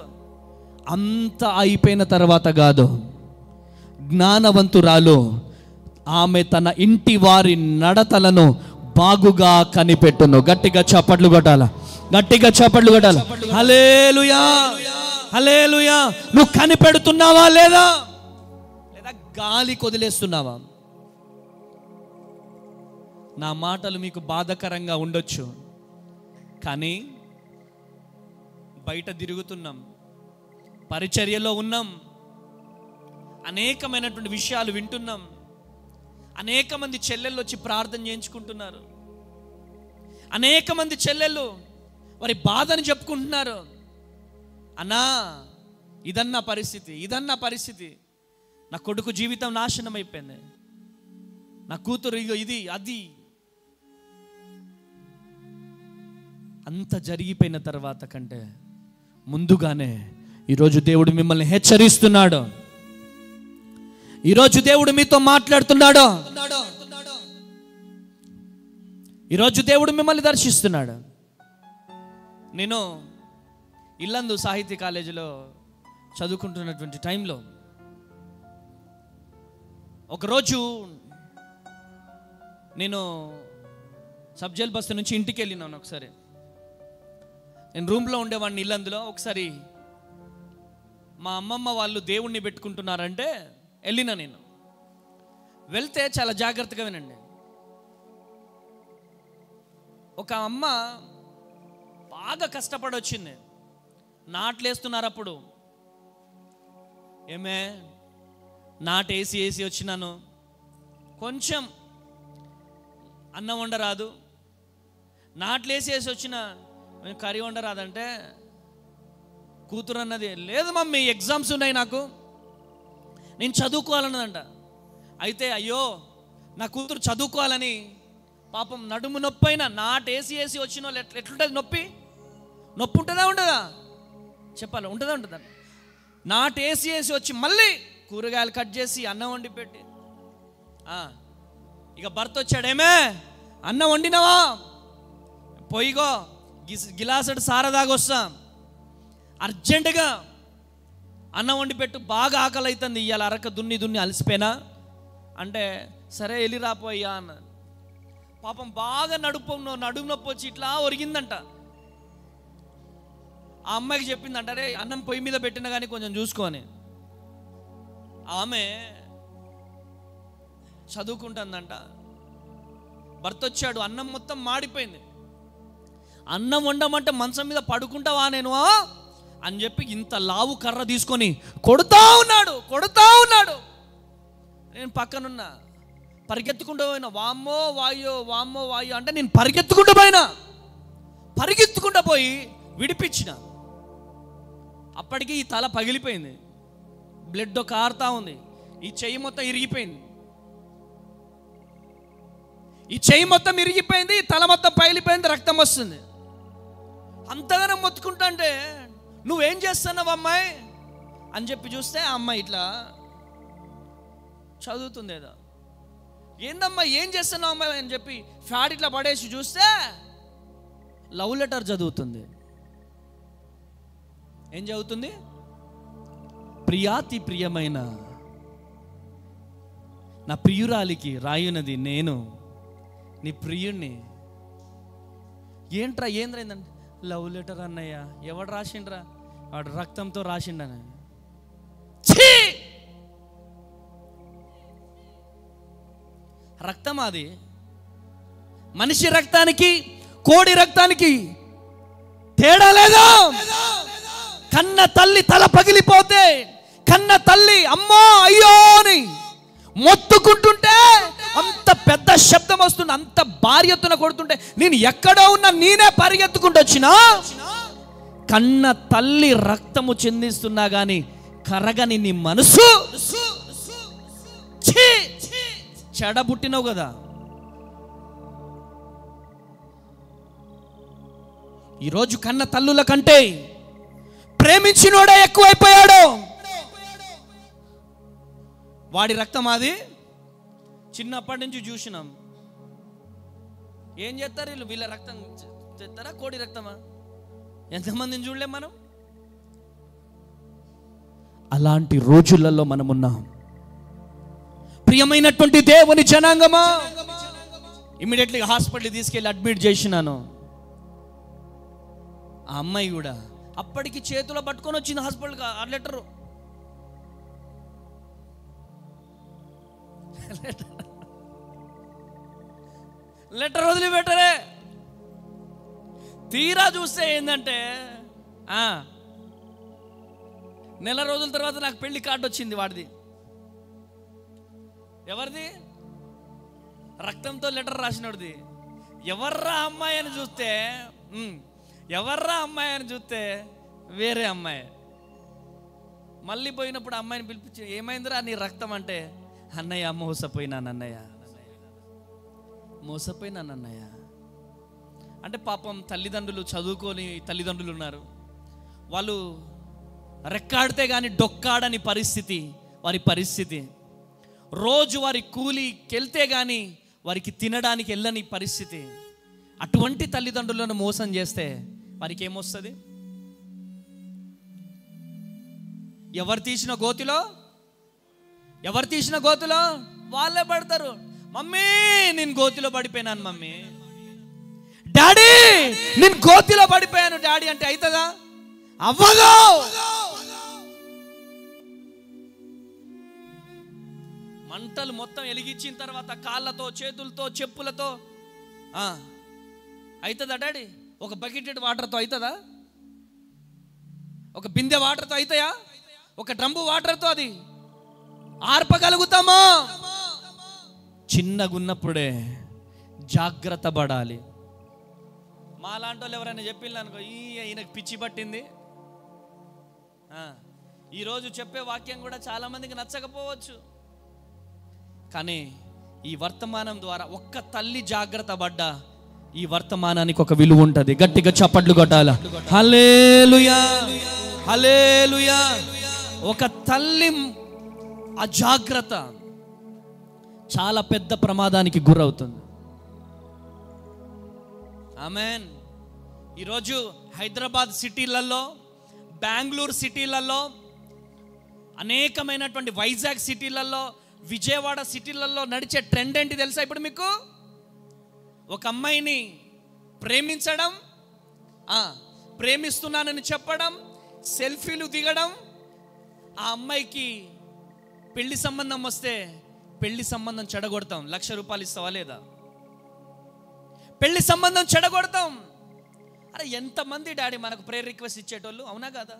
అంత అయిపోయిన తర్వాత కాదు, జ్ఞానవంతురాలు ఆమె తన ఇంటి వారి నడతలను బాగుగా కనిపెట్టును. గట్టిగా చప్పట్లు కొట్టాల, గట్టిగా చప్పట్లు కొట్టాల. హల్లెలూయా, హల్లెలూయా. నువ్వు కనిపెడుతున్నావా లేదా గాలి కొదిలేస్తున్నావా? నా మాటలు మీకు బాధాకరంగా ఉండొచ్చు, కానీ బయట తిరుగుతున్నాం, పరిచర్యలో ఉన్నాం, అనేకమైనటువంటి విషయాలు వింటున్నాం. అనేక మంది చెల్లెళ్ళు వచ్చి ప్రార్థన చేయించుకుంటున్నారు. అనేక మంది చెల్లెళ్ళు వారి బాధను చెప్పుకుంటున్నారు. అన్నా ఇదన్నా పరిస్థితి, ఇదన్నా పరిస్థితి, నా కొడుకు జీవితం నాశనం అయిపోయింది, నా కూతురు ఇగో ఇది అది. అంత జరిగిపోయిన తర్వాత కంటే ముందుగానే ఈరోజు దేవుడు మిమ్మల్ని హెచ్చరిస్తున్నాడు. ఈరోజు దేవుడు మీతో మాట్లాడుతున్నాడు. ఈరోజు దేవుడు మిమ్మల్ని దర్శిస్తున్నాడు. నేను ఇల్లందు సాహిత్య కాలేజీలో చదువుకుంటున్నటువంటి టైంలో ఒకరోజు నేను సబ్జెల్ బస్తీ నుంచి ఇంటికి వెళ్ళినాను. ఒకసారి నేను రూమ్లో ఉండేవాడిని ఇల్లందులో. ఒకసారి మా అమ్మమ్మ వాళ్ళు దేవుణ్ణి పెట్టుకుంటున్నారంటే వెళ్ళినా. నేను వెళ్తే చాలా జాగ్రత్తగా వినండి. ఒక అమ్మ బాగా కష్టపడి వచ్చింది. నాట్లేస్తున్నారు అప్పుడు. ఏమే నాటేసి వేసి వచ్చినాను, కొంచెం అన్నం వండరాదు. నాట్లేసి వేసి వచ్చిన కర్రీ వండరాదంటే కూతురు అన్నది, లేదు మమ్మీ ఎగ్జామ్స్ ఉన్నాయి నాకు, నేను చదువుకోవాలన్నదంట. అయితే అయ్యో నా కూతురు చదువుకోవాలని పాపం నడుము నొప్పి అయినా నాటేసి వేసి వచ్చిన వాళ్ళు ఎట్లుంటుంది నొప్పి? నొప్పి ఉంటుందా ఉండదా? చెప్పాలి, ఉంటుందా ఉంటుందా? నాటేసి వేసి వచ్చి మళ్ళీ కూరగాయలు కట్ చేసి అన్నం వండి పెట్టి, ఇక భర్త వచ్చాడేమే అన్నం వండినావా, పోయిగో గిలాసడు సారదాగొస్తాం, అర్జెంటుగా అన్నం వండి పెట్టు, బాగా ఆకలి అవుతుంది, ఇవాళ అరక దున్ని అలసిపోయినా అంటే సరే వెళ్ళి రాపోయ్యా అన్న. పాపం బాగా నడుము నొప్పి వచ్చి ఇట్లా ఒరిగిందంట. ఆ అమ్మాయికి చెప్పిందంట, అరే అన్నం పొయ్యి మీద పెట్టినా కానీ కొంచెం చూసుకొని. ఆమె చదువుకుంటుందంట. భర్త వచ్చాడు, అన్నం మొత్తం మాడిపోయింది. అన్నం వండమంటే మంచం మీద పడుకుంటావా నేను అని చెప్పి ఇంత లావు కర్ర తీసుకొని కొడుతా ఉన్నాడు. నేను పక్కనున్నా, పరిగెత్తుకుంటూ పోయినా, వామ్మో వాయో అంటే నేను పరిగెత్తుకుంటూ పోయి విడిపించిన. అప్పటికి ఈ తల పగిలిపోయింది, బ్లడ్ కారుతా ఉంది, ఈ చెయ్యి మొత్తం ఇరిగిపోయింది, తల మొత్తం పగిలిపోయింది, రక్తం వస్తుంది. అంతగానో మొత్తుకుంటా అంటే నువ్వేం చేస్తున్నావు అమ్మాయి అని చెప్పి చూస్తే ఆ అమ్మాయి ఇట్లా చదువుతుంది. ఏదో ఏందమ్మా ఏం చేస్తున్నావు అమ్మాయి అని చెప్పి ఫ్యాడ్ ఇట్లా పడేసి చూస్తే లవ్ లెటర్ చదువుతుంది. ఏం చదువుతుంది? ప్రియాతి ప్రియమైన నా ప్రియురాలికి రాయునది నేను నీ ప్రియుణ్ణి. ఏంట్రా ఏంద్రైందండి? లవ్ లెటర్ అన్నయ్య. ఎవడు రాసిండ్రా? వాడు రక్తంతో రాసిండని. రక్తం అది. మనిషి రక్తానికి కోడి రక్తానికి తేడా లేదా? కన్న తల్లి తల పగిలిపోతే కన్న తల్లి అమ్మో అయ్యో అని మొత్తుకుంటుంటే అంత పెద్ద శబ్దం వస్తుంది, అంత భార్యతున కొడుతుంటే నేను ఎక్కడో ఉన్నా నేనే పరిగెత్తుకుంటూ వచ్చినా. కన్న తల్లి రక్తము చెందిస్తున్నా గాని కరగని నీ మనసు, చెడబుట్టినవు కదా. ఈరోజు కన్న తల్లుల కంటే ప్రేమించినోడే ఎక్కువైపోయాడు. వాడి రక్తం అది. చిన్నప్పటి నుంచి చూసినాం. ఏం చేస్తారు వీళ్ళు? వీళ్ళ రక్తం చేస్తారా? కోడి రక్తమా? ఎంతమందిని చూడలేం మనం. అలాంటి రోజులలో మనమున్నాం. ప్రియమైనటువంటి దేవుని జనాంగమా, ఇమ్మీడియట్లీగా హాస్పిటల్ తీసుకెళ్ళి అడ్మిట్ చేసినాను. ఆ అమ్మాయి కూడా అప్పటికి చేతిలో పట్టుకొని వచ్చింది హాస్పిటల్కి ఆ లెటరు. లెటర్ వదిలిపెట్టరే. తీరా చూస్తే ఏంటంటే నెల రోజుల తర్వాత నాకు పెళ్లి కార్డు వచ్చింది. వాడిది. ఎవరిది? రక్తంతో లెటర్ రాసినోడిది. ఎవర్రా అమ్మాయి అని చూస్తే వేరే అమ్మాయి. మళ్ళీ పోయినప్పుడు అమ్మాయిని పిలిపించి ఏమైందిరా నీ రక్తం అంటే, అన్నయ్య మోసపోయినాను అన్నయ్య. మోసపోయినాను అన్నయ్య. అంటే పాపం తల్లిదండ్రులు, చదువుకొని తల్లిదండ్రులు ఉన్నారు, వాళ్ళు రెక్కాడితే కానీ డొక్కాడని పరిస్థితి వారి పరిస్థితి. రోజు వారి కూలికి వెళ్తే కానీ వారికి తినడానికి వెళ్ళని పరిస్థితి. అటువంటి తల్లిదండ్రులను మోసం చేస్తే వారికి ఏమొస్తుంది? ఎవరు తీసిన గోతిలో వాళ్ళే పడతారు. మమ్మీ నేను గోతిలో పడిపోయినాను, మమ్మీ డాడీ నేను గోతిలో పడిపోయాను డాడీ అంటే అవుతుందా? అవ్వదు. మంటలు మొత్తం వెలిగించిన తర్వాత కాళ్ళతో, చేతులతో, చెప్పులతో అవుతుందా డాడీ? ఒక బకెటెడ్ వాటర్తో అవుతుందా? ఒక బిందె వాటర్తో అవుతాయా? ఒక డ్రమ్ము వాటర్తో అది ఆర్పగలుగుతామా? చిన్నగున్నప్పుడే జాగ్రత్త పడాలి. మాలాంటి వాళ్ళు ఎవరైనా చెప్పిందనుకో, ఈయనకు పిచ్చి పట్టింది. ఈరోజు చెప్పే వాక్యం కూడా చాలా మందికి నచ్చకపోవచ్చు, కానీ ఈ వర్తమానం ద్వారా ఒక్క తల్లి జాగ్రత్త పడ్డా ఈ వర్తమానానికి ఒక విలువ ఉంటుంది. గట్టిగా చప్పట్లు కొట్టాల. హల్లెలూయా, హల్లెలూయా. ఒక తల్లి అజాగ్రత్త చాలా పెద్ద ప్రమాదానికి గురవుతుంది. ఆమెన్. ఈరోజు హైదరాబాద్ సిటీలలో, బెంగళూరు సిటీలలో, అనేకమైనటువంటి వైజాగ్ సిటీలలో, విజయవాడ సిటీలలో నడిచే ట్రెండ్ ఏంటి తెలుసా? ఇప్పుడు మీకు ఒక అమ్మాయిని ప్రేమించడం, ప్రేమిస్తున్నానని చెప్పడం, సెల్ఫీలు దిగడం, ఆ అమ్మాయికి పెళ్లి సంబంధం వస్తే పెళ్లి సంబంధం చెడగొడతాం. 1,00,000 రూపాయలు ఇస్తావా లేదా? పెళ్లి సంబంధం చెడగొడతాం. అరే ఎంతమంది డాడీ మనకు ప్రేయర్ రిక్వెస్ట్ ఇచ్చేటోళ్ళు, అవునా కదా?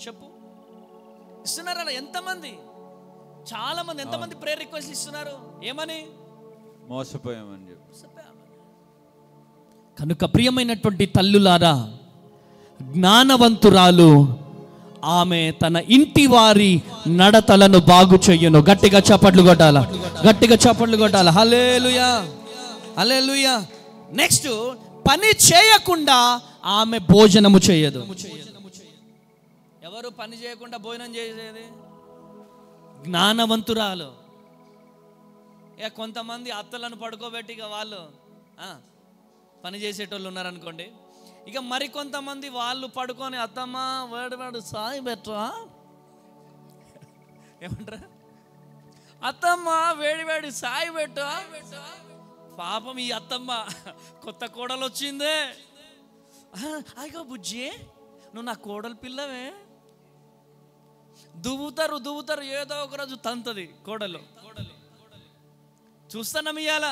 చెప్పు, ఇస్తున్నారా? ఎంతమంది? చాలా మంది. ఎంతమంది ప్రేయర్ రిక్వెస్ట్ ఇస్తున్నారు? ఏమని? మోసపోయామని చెప్పి. కనుక ప్రియమైనటువంటి తల్లులారా, జ్ఞానవంతురాలు ఆమె తన ఇంటి వారి నడతలను బాగు చెయ్యను. గట్టిగా చప్పట్లు కొట్టాల, గట్టిగా చప్పట్లు కొట్టాల. హల్లెలూయా, హల్లెలూయా. నెక్స్ట్, పని చేయకుండా ఆమె భోజనము చేయదు. ఎవరు పని చేయకుండా భోజనం చేసేది? జ్ఞానవంతురాలు. ఇక కొంతమంది అత్తలను పడుకోబెట్టి ఇక వాళ్ళు పని చేసేటోళ్ళు ఉన్నారనుకోండి, ఇక మరి కొంతమంది వాళ్ళు పడుకొని అత్తమ్మ వేడివాడు సాయి బెట్రా ఏమంటారా? అత్తమ్మ వేడివాడి సాయి పెట్టా. పాపం ఈ అత్తమ్మ కొత్త కోడలు వచ్చిందే, అయ్యో బుజ్జి నువ్వు నా కోడలు పిల్లవే. దువ్వుతారు ఏదో ఒక రోజు తంతది కోడలు. చూస్తానం ఇయ్యాల.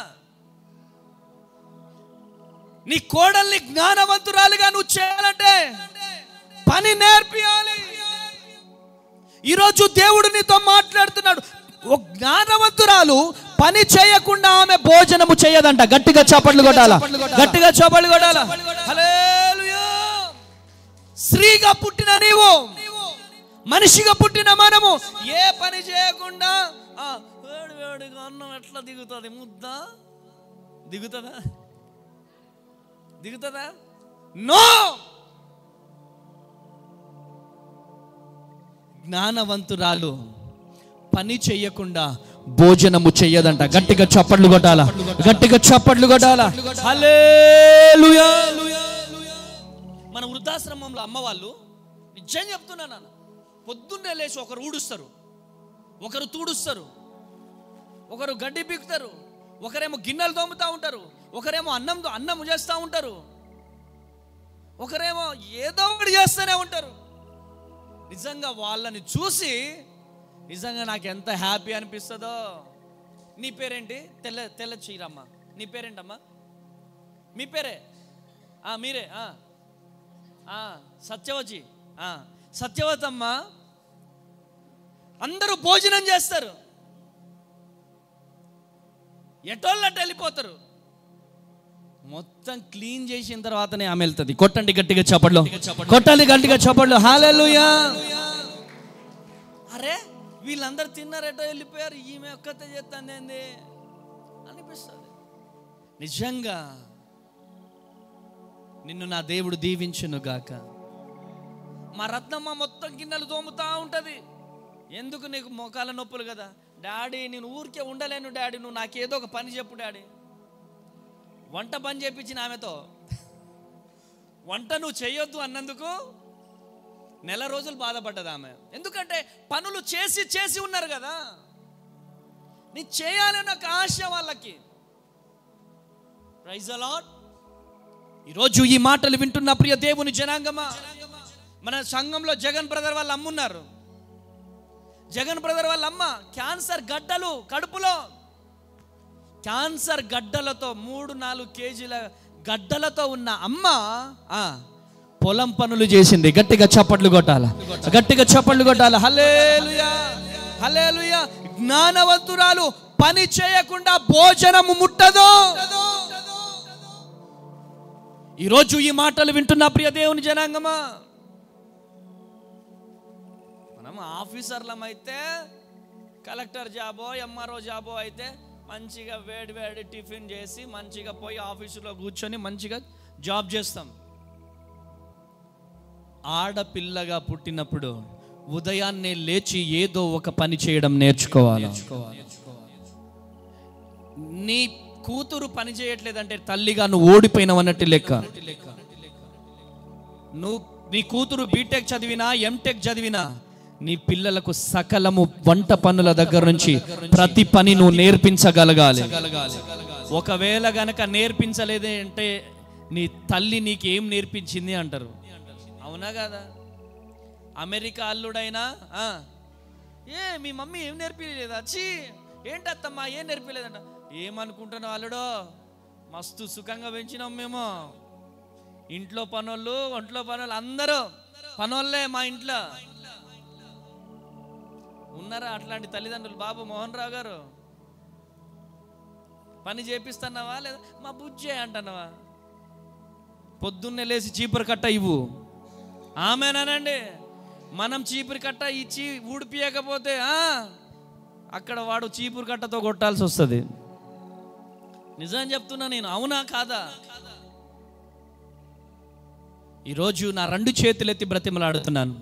నీ కోడల్ని జ్ఞానవంతురాలుగా నువ్వు చేయాలంటే పని నేర్పియాలి. ఈరోజు దేవుడు నీతో మాట్లాడుతున్నాడు. ఒక జ్ఞానవంతురాలు పని చేయకుండా ఆమె భోజనము చేయదంట. గట్టిగా చప్పట్లు కొట్టాలా, గట్టిగా చప్పట్లు కొట్టాలా. హల్లెలూయా. స్త్రీగా పుట్టిన నీవు, మనిషిగా పుట్టిన మనము ఏ పని చేయకుండా వేడిగా అన్నం ఎట్లా దిగుతుంది? ముద్ద దిగుతుందా? నో. జ్ఞానవంతురాలు పని చెయ్యకుండా భోజనము చెయ్యదంట. గట్టిగా చప్పట్లు కొట్టాలా, గట్టిగా చప్పట్లు కొట్టాలా. హల్లెలూయా. మన వృద్ధాశ్రమంలో అమ్మ వాళ్ళు, నిజం చెప్తున్నా నాన్న, పొద్దున్నే లేచి ఒకరు ఊడుస్తారు, ఒకరు తూడుస్తారు, ఒకరు గడ్డి పీకుతారు, ఒకరేమో గిన్నెలు తోముతూ ఉంటారు, ఒకరేమో అన్నం చేస్తూ ఉంటారు, ఒకరేమో ఏదో ఒకటి చేస్తూనే ఉంటారు. నిజంగా వాళ్ళని చూసి నిజంగా నాకు ఎంత హ్యాపీ అనిపిస్తుందో. నీ పేరేంటి? తెల్ల చీరమ్మ. నీ పేరేంటమ్మా? మీ పేరే? మీరే? సత్యవతి. సత్యవతమ్మ. అందరూ భోజనం చేస్తారు, ఎటోళ్ళట్టు వెళ్ళిపోతారు. మొత్తం క్లీన్ చేసిన తర్వాతనే ఆమె వెళ్తుంది. కొట్టండి గట్టిగా చప్పట్లు, కొట్టండి గట్టిగా చప్పట్లు. హల్లెలూయా. అరే వీళ్ళందరూ తిన్నారెటో వెళ్ళిపోయారు, ఈమె ఒక్కతే చేస్తాంది అనిపిస్తుంది. నిజంగా నిన్ను నా దేవుడు దీవించును గాక. మా రత్నమ్మ మొత్తం గిన్నెలు తోముతా ఉంటుంది. ఎందుకు నీకు మోకాల నొప్పులు కదా? డాడీ నేను ఊరికే ఉండలేను డాడీ, నువ్వు నాకేదో ఒక పని చెప్పు డాడీ. వంట పని చేయించిన ఆమెతో, వంట నువ్వు చేయొద్దు అన్నందుకు నెల రోజులు బాధపడ్డది ఆమె. ఎందుకంటే పనులు చేసి చేసి ఉన్నారు కదా, నీ చేయాలని ఒక ఆశ వాళ్ళకి. Praise the lord. ఈరోజు ఈ మాటలు వింటున్న ప్రియ దేవుని జనాంగమా, మన సంఘంలో జగన్ బ్రదర్ వాళ్ళ అమ్మ ఉన్నారు. జగన్ బ్రదర్ వాళ్ళ అమ్మ క్యాన్సర్ గడ్డలు, కడుపులో క్యాన్సర్ గడ్డలతో 3-4 కేజీల గడ్డలతో ఉన్న అమ్మ పొలం పనులు చేసింది. గట్టిగా చప్పట్లు కొట్టాల, గట్టిగా చప్పట్లు కొట్టాల. హల్లెలూయా, హల్లెలూయా. జ్ఞానవంతురాలు పని చేయకుండా భోజనము ముట్టదు. ఈరోజు ఈ మాటలు వింటున్న ప్రియ దేవుని జనాంగమా, మనం ఆఫీసర్లమైతే, కలెక్టర్ జాబో ఎంఆర్ఓ జాబో అయితే మంచిగా వేడి వేడి టిఫిన్ చేసి మంచిగా పోయి ఆఫీసులో కూర్చొని మంచిగా జాబ్ చేస్తాం. ఆడపిల్లగా పుట్టినప్పుడు ఉదయాన్నే లేచి ఏదో ఒక పని చేయడం నేర్చుకోవాలి. నీ కూతురు పని చేయట్లేదంటే తల్లిగా నువ్వు ఓడిపోయినవన్నట్టు లెక్క. నీ కూతురు బీటెక్ చదివినా ఎంటెక్ చదివినా నీ పిల్లలకు సకలము వంట పనుల దగ్గర నుంచి ప్రతి పని నువ్వు నేర్పించగలగాలి. ఒకవేళ గనక నేర్పించలేదే అంటే నీ తల్లి నీకు ఏం నేర్పించింది అంటారు. అవునా కదా? అమెరికా అల్లుడైనా మీ మమ్మీ ఏం నేర్పించలేదా? చీ ఏంటత్తమ్మా ఏం నేర్పించలేదంట. ఏమనుకుంటున్నావు అల్లుడో, మస్తు సుఖంగా పెంచినాం మేము. ఇంట్లో పనులు ఒంట్లో పనులు అందరూ పనులే. మా ఇంట్లో ఉన్నారా అట్లాంటి తల్లిదండ్రులు? బాబు మోహన్ రావు గారు పని చేపిస్తున్నావా లేదా? మా బుజ్జే అంటున్నావా? పొద్దున్నే లేచి చీపురు కట్ట ఇవ్వు. ఆమెనానండి. మనం చీపురు కట్ట ఇచ్చి ఊడిపియకపోతే అక్కడ వాడు చీపురు కట్టతో కొట్టాల్సి వస్తుంది. నిజం చెప్తున్నా నేను. అవునా కాదా? ఈరోజు నా 2 చేతులెత్తి బ్రతిమలాడుతున్నాను.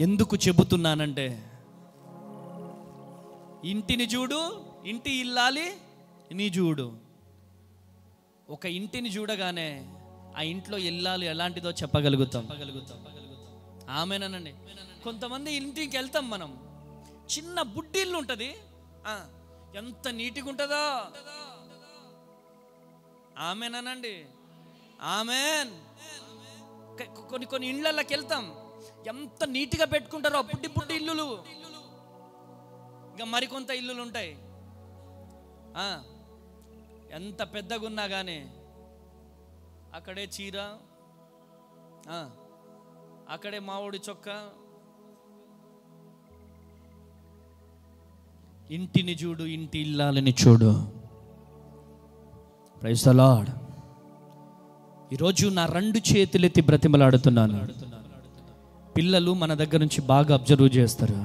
ఎందుకు చెబుతున్నానంటే, ఇంటిని చూడు, ఇంటి ఇల్లాలి నీ చూడు. ఒక ఇంటిని చూడగానే ఆ ఇంట్లో ఇల్లాలి ఎలాంటిదో చెప్పగలుగుతాం. ఆమెనండి. కొంతమంది ఇంటికి వెళ్తాం మనం, చిన్న బుడ్డి ఇల్లు ఉంటుంది, ఎంత నీట్గా ఉంటుందో. ఆమెనండి. ఆమెన్. కొన్ని ఇళ్ళకి వెళ్తాం, ఎంత నీట్గా పెట్టుకుంటారో బుడ్డి బుడ్డి ఇల్లులు. ఇంకా మరికొంత ఇల్లులు ఉంటాయి ఎంత పెద్దగా ఉన్నా కానీ అక్కడే చీర, అక్కడే మామిడి చొక్క. ఇంటిని చూడు, ఇంటి ఇల్లాలని చూడు. Praise the lord. ఈరోజు నా 2 చేతులెత్తి బ్రతిమలాడుతున్నాను. పిల్లలు మన దగ్గర నుంచి బాగా అబ్జర్వ్ చేస్తారు.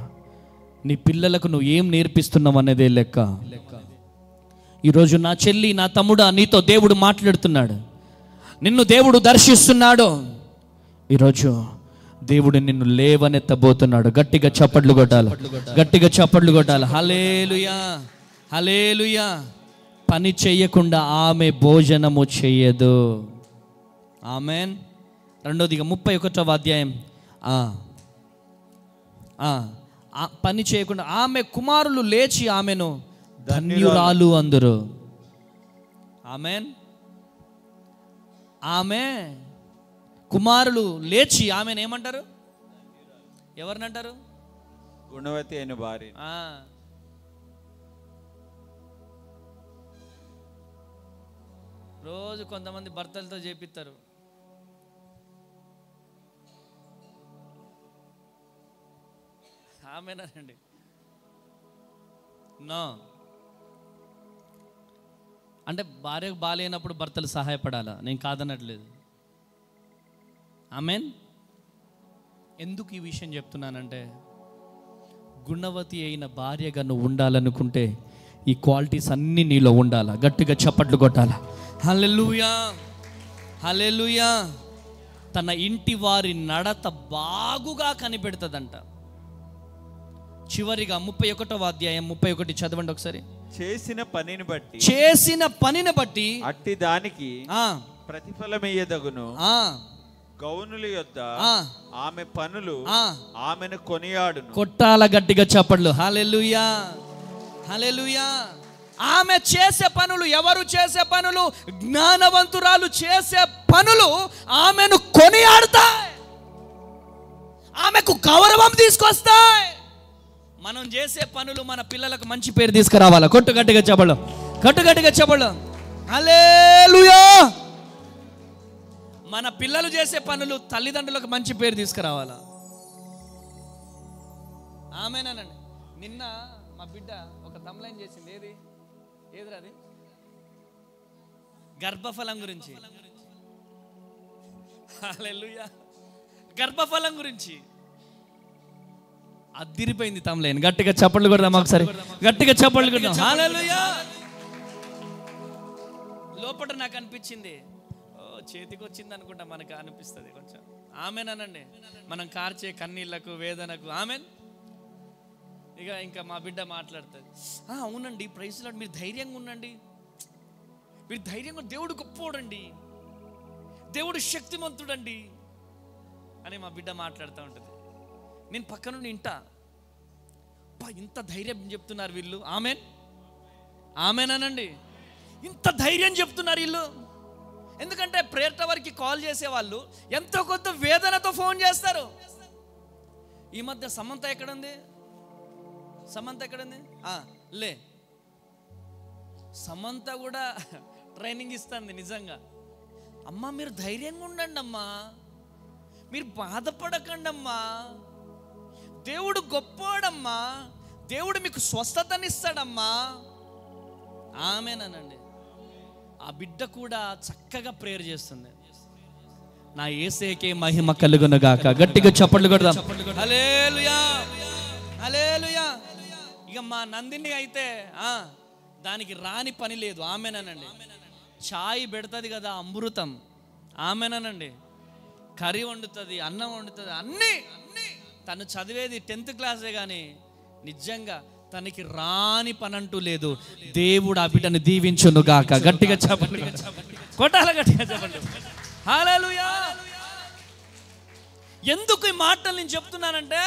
నీ పిల్లలకు నువ్వు ఏం నేర్పిస్తున్నావు అనేదే లెక్క. ఈరోజు నా చెల్లి, నా తమ్ముడా, నీతో దేవుడు మాట్లాడుతున్నాడు. నిన్ను దేవుడు దర్శిస్తున్నాడు. ఈరోజు దేవుడు నిన్ను లేవనెత్తబోతున్నాడు. గట్టిగా చప్పట్లు కొట్టాలి, గట్టిగా చప్పట్లు కొట్టాలి. హల్లెలూయా, హల్లెలూయా. పని చేయకుండా ఆమె భోజనము చేయదు. ఆమెన్. రెండోదిగా 31వ అధ్యాయం, పని చేయకుండా ఆమె కుమారులు లేచి ఆమెను ధన్యురాలు అందరు. ఆమెన్. ఆమె కుమారులు లేచి ఆమెను ఏమంటారు? ఎవరినంటారు? గుణవతి అయిన భార్య. రోజు కొంతమంది భర్తలతో చేపిస్తారు. ఆమెనండి. నో అంటే భార్యకు బాగాలేనప్పుడు భర్తలు సహాయపడాలా? నేను కాదనట్లేదు. ఆమెన్. ఎందుకు ఈ విషయం చెప్తున్నానంటే, గుణవతి అయిన భార్యగా నువ్వు ఉండాలనుకుంటే ఈ క్వాలిటీస్ అన్నీ నీలో ఉండాలా. గట్టిగా చప్పట్లు కొట్టాలా. హల్లెలూయా, హల్లెలూయా. తన ఇంటి వారి నడత బాగుగా కనిపెడుతుందంట. చివరిగా 31వ అధ్యాయం 31 చదవండి ఒకసారి. చేసిన పనిని బట్టి అట్టి దానికి ప్రతిఫలమయ్యదగును. గౌనుల యొద్ద ఆమె పనులు ఆమెను కొనియాడును. కొట్టాల గట్టిగా చప్పట్లు. హల్లెలూయా, హల్లెలూయా. ఆమె చేసే పనులు, ఎవరు చేసే పనులు? జ్ఞానవంతురాలు చేసే పనులు ఆమెను కొనియాడుతాయి, ఆమెకు గౌరవం తీసుకొస్తాయి. మనం చేసే పనులు మన పిల్లలకు మంచి పేరు తీసుకురావాలా. కొట్టు గట్టిగా చెప్పలు, కొట్టు గట్టిగా చెప్పలు. హల్లెలూయా. మన పిల్లలు చేసే పనులు తల్లిదండ్రులకు మంచి పేరు తీసుకురావాలా. ఆమేనండి. నిన్న మా బిడ్డ ఒక తమ్లైన్ చేసింది. ఏది అది? గర్భఫలం గురించి. హల్లెలూయా. గర్భఫలం గురించి అదిరిపోయింది తమ్లైన్. గట్టిగా చప్పట్లు కొడదాం ఒకసారి, గట్టిగా చప్పట్లు కొడదాం. హల్లెలూయా. లోపల నాకు అనిపించింది, చేతికి వచ్చింది అనుకుంటా, మనకు అనిపిస్తుంది కొంచెం. ఆమెనండి. మనం కార్చే కన్నీళ్లకు, వేదనకు. ఆమెన్. ఇంకా మా బిడ్డ మాట్లాడుతుంది, అవునండి ప్రైజ్ లార్డ్, మీరు ధైర్యంగా ఉండండి, మీరు ధైర్యంగా, దేవుడు గొప్పోడండి, దేవుడు శక్తిమంతుడండి అని మా బిడ్డ మాట్లాడుతూ ఉంటుంది. నేను పక్క నుండి ఇంట, ఇంత ధైర్యం చెప్తున్నారు వీళ్ళు. ఆమెన్, ఆమెనండి. ఇంత ధైర్యం చెప్తున్నారు వీళ్ళు. ఎందుకంటే ప్రేయర్ టవర్కి కాల్ చేసేవాళ్ళు ఎంతో కొంత వేదనతో ఫోన్ చేస్తారు. ఈ మధ్య సమంత ఎక్కడుంది? సమంత ఎక్కడుంది? లే, సమంత కూడా ట్రైనింగ్ ఇస్తుంది నిజంగా. అమ్మా మీరు ధైర్యంగా ఉండండి అమ్మా, మీరు బాధపడకండి అమ్మా, దేవుడు గొప్పవాడమ్మా, దేవుడు మీకు స్వస్థతనిస్తాడమ్మా. ఆమేనండి. ఆ బిడ్డ కూడా చక్కగా ప్రేయర్ చేస్తుంది. నా యేసేకే మహిమ కలుగును గాక. గట్టిగా చప్పట్లు కొడదాం. హల్లెలూయా, హల్లెలూయా. ఇక మా నందిని అయితే దానికి రాని పని లేదు. ఆమెనండి. చాయ్ పెడుతుంది కదా, అమృతం. ఆమెనండి. కర్రీ వండుతుంది, అన్నం వండుతుంది, అన్నీ. తను చదివేది 10th క్లాసే కానీ నిజంగా తనకి రాని పని అంటూ లేదు. దేవుడు ఆ బిడ్డను దీవించును గాక. గట్టిగా చెప్పండి, కొట్టాల గట్టిగా చెప్పండి. హల్లెలూయా. ఎందుకు ఈ మాటలు నేను చెప్తున్నానంటే,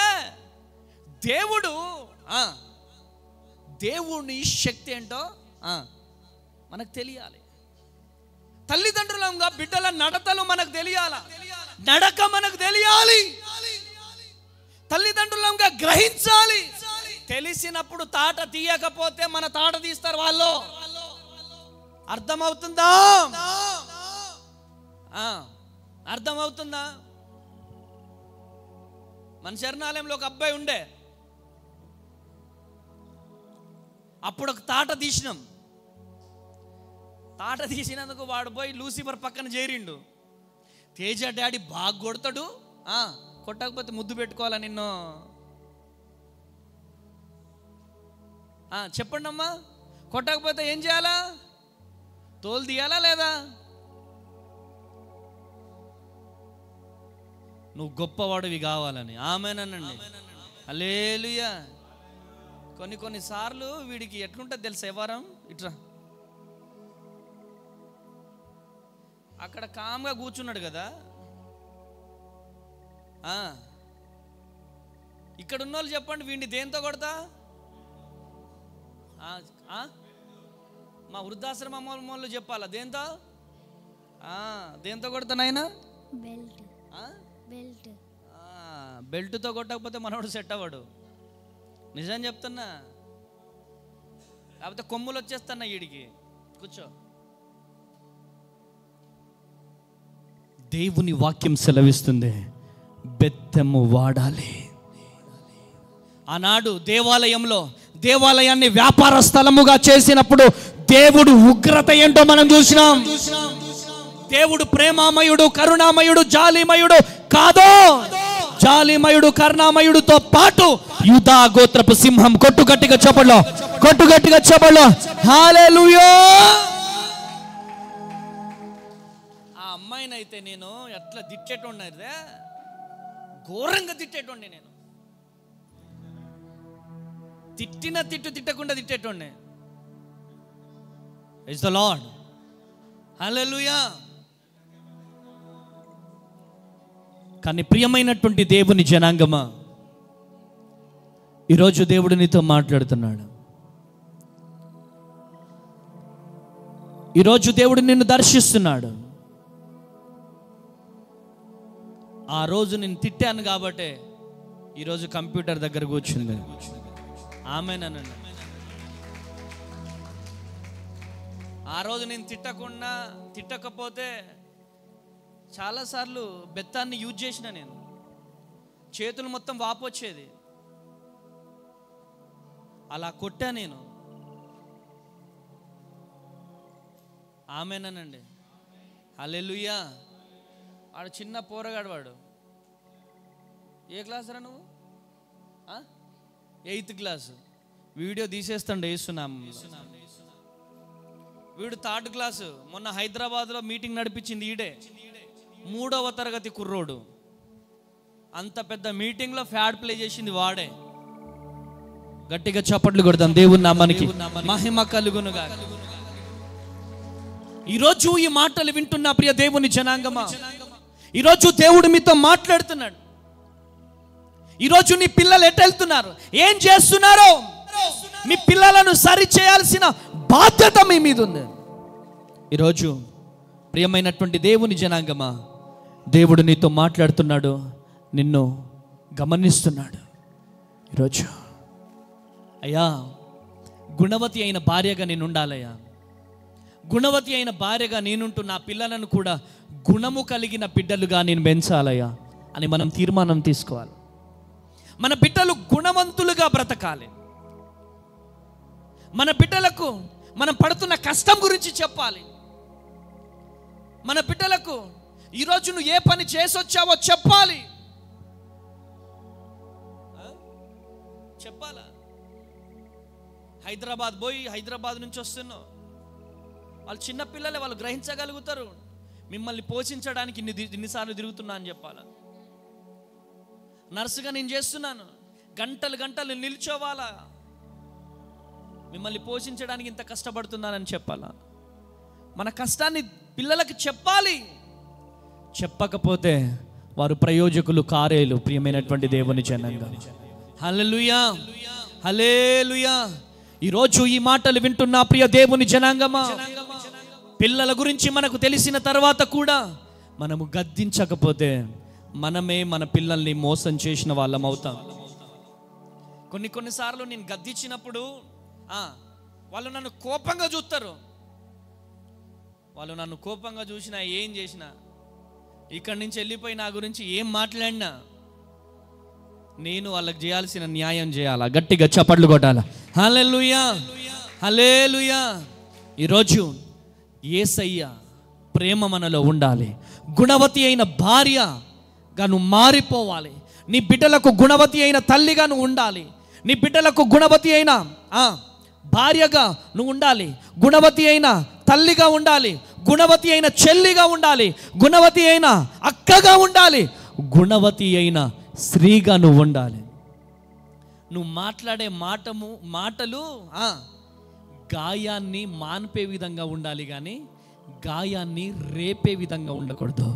దేవుని శక్తి ఏంటో మనకు తెలియాలి. తల్లిదండ్రులంగా బిడ్డల నడతలు మనకు తెలియాల, నడక మనకు తెలియాలి. తల్లిదండ్రులంగా గ్రహించాలి. తెలిసినప్పుడు తాట తీయకపోతే మన తాట తీస్తారు వాళ్ళు. అర్థమవుతుందా? అర్థమవుతుందా? మన శరణాలయంలో ఒక అబ్బాయి ఉండే, అప్పుడు ఒక తాట తీసినాం. తాట తీసినందుకు వాడు పోయి లూసిఫర్ పక్కన చేరిండు. తేజ డాడీ బాగా కొడతాడు, కొట్టకపోతే ముద్దు పెట్టుకోవాలా నిన్ను. చెప్పండి అమ్మా, కొట్టకపోతే ఏం చేయాలా? తోలు తీయాలా లేదా? నువ్వు గొప్పవాడివి కావాలని. ఆమేనండి. హల్లెలూయా. కొన్నిసార్లు వీడికి ఎట్లుంటుంది తెలుసా? ఎవరం ఇట్లా అక్కడ కామ్గా కూర్చున్నాడు కదా, ఇక్కడ ఉన్న వాళ్ళు చెప్పండి, వీడిని దేంతో కొడతా? మా వృద్ధాశ్రమం వాళ్ళు చెప్పాలా దేంతో? దేంతో కొడతా నాయనా? బెల్ట్తో కొట్టకపోతే మనోడు సెట్ అవ్వడు. నిజం చెప్తున్నా. కాకపోతే కొమ్ములు వచ్చేస్తున్నా వీడికి. కూర్చో. దేవుని వాక్యం సెలవిస్తుంది, బెత్తము వాడాలి. ఆనాడు దేవాలయాన్ని వ్యాపార స్థలముగా చేసినప్పుడు దేవుడు ఉగ్రత ఏంటో మనం చూసినాం. దేవుడు ప్రేమామయుడు, కరుణామయుడు, జాలిమయుడు కాదు. జాలిమయుడు కరుణామయుడితో పాటు యూదా గోత్రపు సింహం. కొట్టు గట్టిగా చెప్పలో హల్లెలూయా. ఆ అమ్మాయినైతే నేను ఎట్లా తిట్టేటోండే, ఘోరంగా తిట్టేటోండి. నేను తిట్టకుండా తిట్టేటోండే. ప్రైజ్ ద లార్డ్, హల్లెలూయా. కానీ ప్రియమైనటువంటి దేవుని జనాంగమా, ఈరోజు దేవుడు నీతో మాట్లాడుతున్నాడు. ఈరోజు దేవుడు నిన్ను దర్శిస్తున్నాడు. ఆ రోజు నేను తిట్టాను కాబట్టే ఈరోజు కంప్యూటర్ దగ్గర కూర్చుంది. ఆమేనండి. ఆ రోజు నేను తిట్టకపోతే చాలాసార్లు బెత్తాన్ని యూజ్ చేసిన, నేను చేతులు మొత్తం వాపు వచ్చేది, అలా కొట్టా నేను. ఆమేనండి, హల్లెలూయా. వాడు చిన్న పోరగాడు, వాడు ఏ క్లాస్ రా నువ్వు? 8th class. వీడియో తీసేస్తాడు వేస్తున్నాం. వీడు 3rd క్లాసు. మొన్న హైదరాబాద్లో మీటింగ్ నడిపించింది ఈడే, 3వ తరగతి కుర్రోడు. అంత పెద్ద మీటింగ్లో ఫ్యాడ్ ప్లే చేసింది వాడే. గట్టిగా చప్పట్లు కొడతాం. దేవుని నామానికి మహిమ కలుగునుగా. ఈరోజు ఈ మాటలు వింటున్న ప్రియ దేవుని జనాంగమా, ఈరోజు దేవుడు మీతో మాట్లాడుతున్నాడు. ఈరోజు నీ పిల్లలు ఎటు వెళ్తున్నారు, ఏం చేస్తున్నారో, మీ పిల్లలను సరి చేయాల్సిన బాధ్యత మీ మీద ఉంది. ఈరోజు ప్రియమైనటువంటి దేవుని జనాంగమా, దేవుడు నీతో మాట్లాడుతున్నాడు, నిన్ను గమనిస్తున్నాడు. ఈరోజు అయ్యా, గుణవతి అయిన భార్యగా నేను ఉండాలయ్యా, గుణవతి అయిన భార్యగా నేనుంటూ నా పిల్లలను కూడా గుణము కలిగిన బిడ్డలుగా నేను పెంచాలయ్యా అని మనం తీర్మానం తీసుకోవాలి. మన బిడ్డలు గుణవంతులుగా బ్రతకాలి. మన బిడ్డలకు మనం పడుతున్న కష్టం గురించి చెప్పాలి. మన బిడ్డలకు ఈరోజు నువ్వు ఏ పని చేసొచ్చావో చెప్పాలి. చెప్పాలా? హైదరాబాద్ పోయి హైదరాబాద్ నుంచి వస్తున్నావు, వాళ్ళు చిన్నపిల్లలే, వాళ్ళు గ్రహించగలుగుతారు. మిమ్మల్ని పోషించడానికి ఇన్నిసార్లు తిరుగుతున్నా అని చెప్పాలా? నర్సుగా నేను చేస్తున్నాను, గంటలు నిల్చోవాలా, మిమ్మల్ని పోషించడానికి ఇంత కష్టపడుతున్నానని చెప్పాలా? మన కష్టాన్ని పిల్లలకు చెప్పాలి. చెప్పకపోతే వారు ప్రయోజకులు కారేలు. ప్రియమైనటువంటి దేవుని జనంగా, హల్లెలూయా, హల్లెలూయా. ఈరోజు ఈ మాటలు వింటున్న ప్రియ దేవుని జనాంగమా, పిల్లల గురించి మనకు తెలిసిన తర్వాత కూడా మనము గద్దించకపోతే మనమే మన పిల్లల్ని మోసం చేసిన వాళ్ళం అవుతాం. కొన్నిసార్లు నేను గద్దించినప్పుడు వాళ్ళు నన్ను కోపంగా చూస్తారు. వాళ్ళు నన్ను కోపంగా చూసినా, ఏం చేసినా, ఇక్కడి నుంచి వెళ్ళిపోయి నా గురించి ఏం మాట్లాడినా నేను వాళ్ళకి చేయాల్సిన న్యాయం చేయాలా. గట్టిగా చప్పట్లు కొట్టాలా. హల్లెలూయా, హల్లెలూయా. ఈరోజు యేసయ్య ప్రేమ మనలో ఉండాలి. గుణవతి అయిన భార్యగా నువ్వు మారిపోవాలి. నీ బిడ్డలకు గుణవతి అయిన తల్లిగా నువ్వు ఉండాలి. నీ బిడ్డలకు గుణవతి అయిన భార్యగా నువ్వు ఉండాలి. గుణవతి అయిన తల్లిగా ఉండాలి. గుణవతి అయిన చెల్లిగా ఉండాలి. గుణవతి అయిన అక్కగా ఉండాలి. గుణవతి అయిన స్త్రీగా నువ్వు ఉండాలి. నువ్వు మాట్లాడే మాటలు గాయాన్ని మాన్పే విధంగా ఉండాలి, కానీ గాయాన్ని రేపే విధంగా ఉండకూడదు.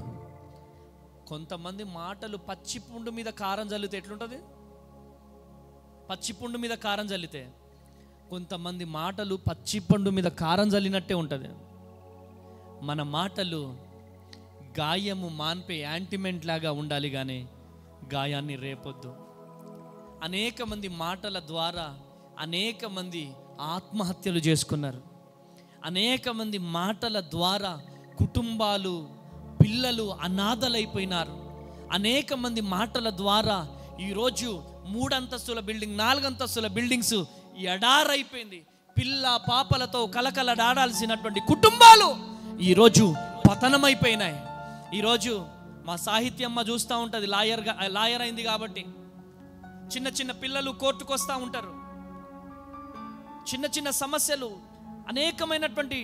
కొంతమంది మాటలు పచ్చిపుండు మీద కారం చల్లితే ఎట్లుంటుంది? పచ్చిపుండు మీద కారం చల్లితే, కొంతమంది మాటలు పచ్చిపండు మీద కారం చల్లినట్టే ఉంటుంది. మన మాటలు గాయము మాన్పే యాంటిమెంట్ లాగా ఉండాలి, కానీ గాయాన్ని రేపొద్దు. అనేక మంది మాటల ద్వారా అనేక మంది ఆత్మహత్యలు చేసుకున్నారు. అనేక మంది మాటల ద్వారా కుటుంబాలు, పిల్లలు అనాథలైపోయినారు. అనేక మంది మాటల ద్వారా ఈరోజు 3 అంతస్తుల బిల్డింగ్, 4 అంతస్తుల బిల్డింగ్స్ ఎడారైపోయింది. పిల్ల పాపలతో కలకలడాడాల్సినటువంటి కుటుంబాలు ఈరోజు పతనమైపోయినాయి. ఈరోజు మా సాహిత్యమ్మ చూస్తూ ఉంటుంది, లాయర్ అయింది కాబట్టి. చిన్న చిన్న పిల్లలు కోర్టుకు వస్తూ ఉంటారు, చిన్న చిన్న సమస్యలు, అనేకమైనటువంటి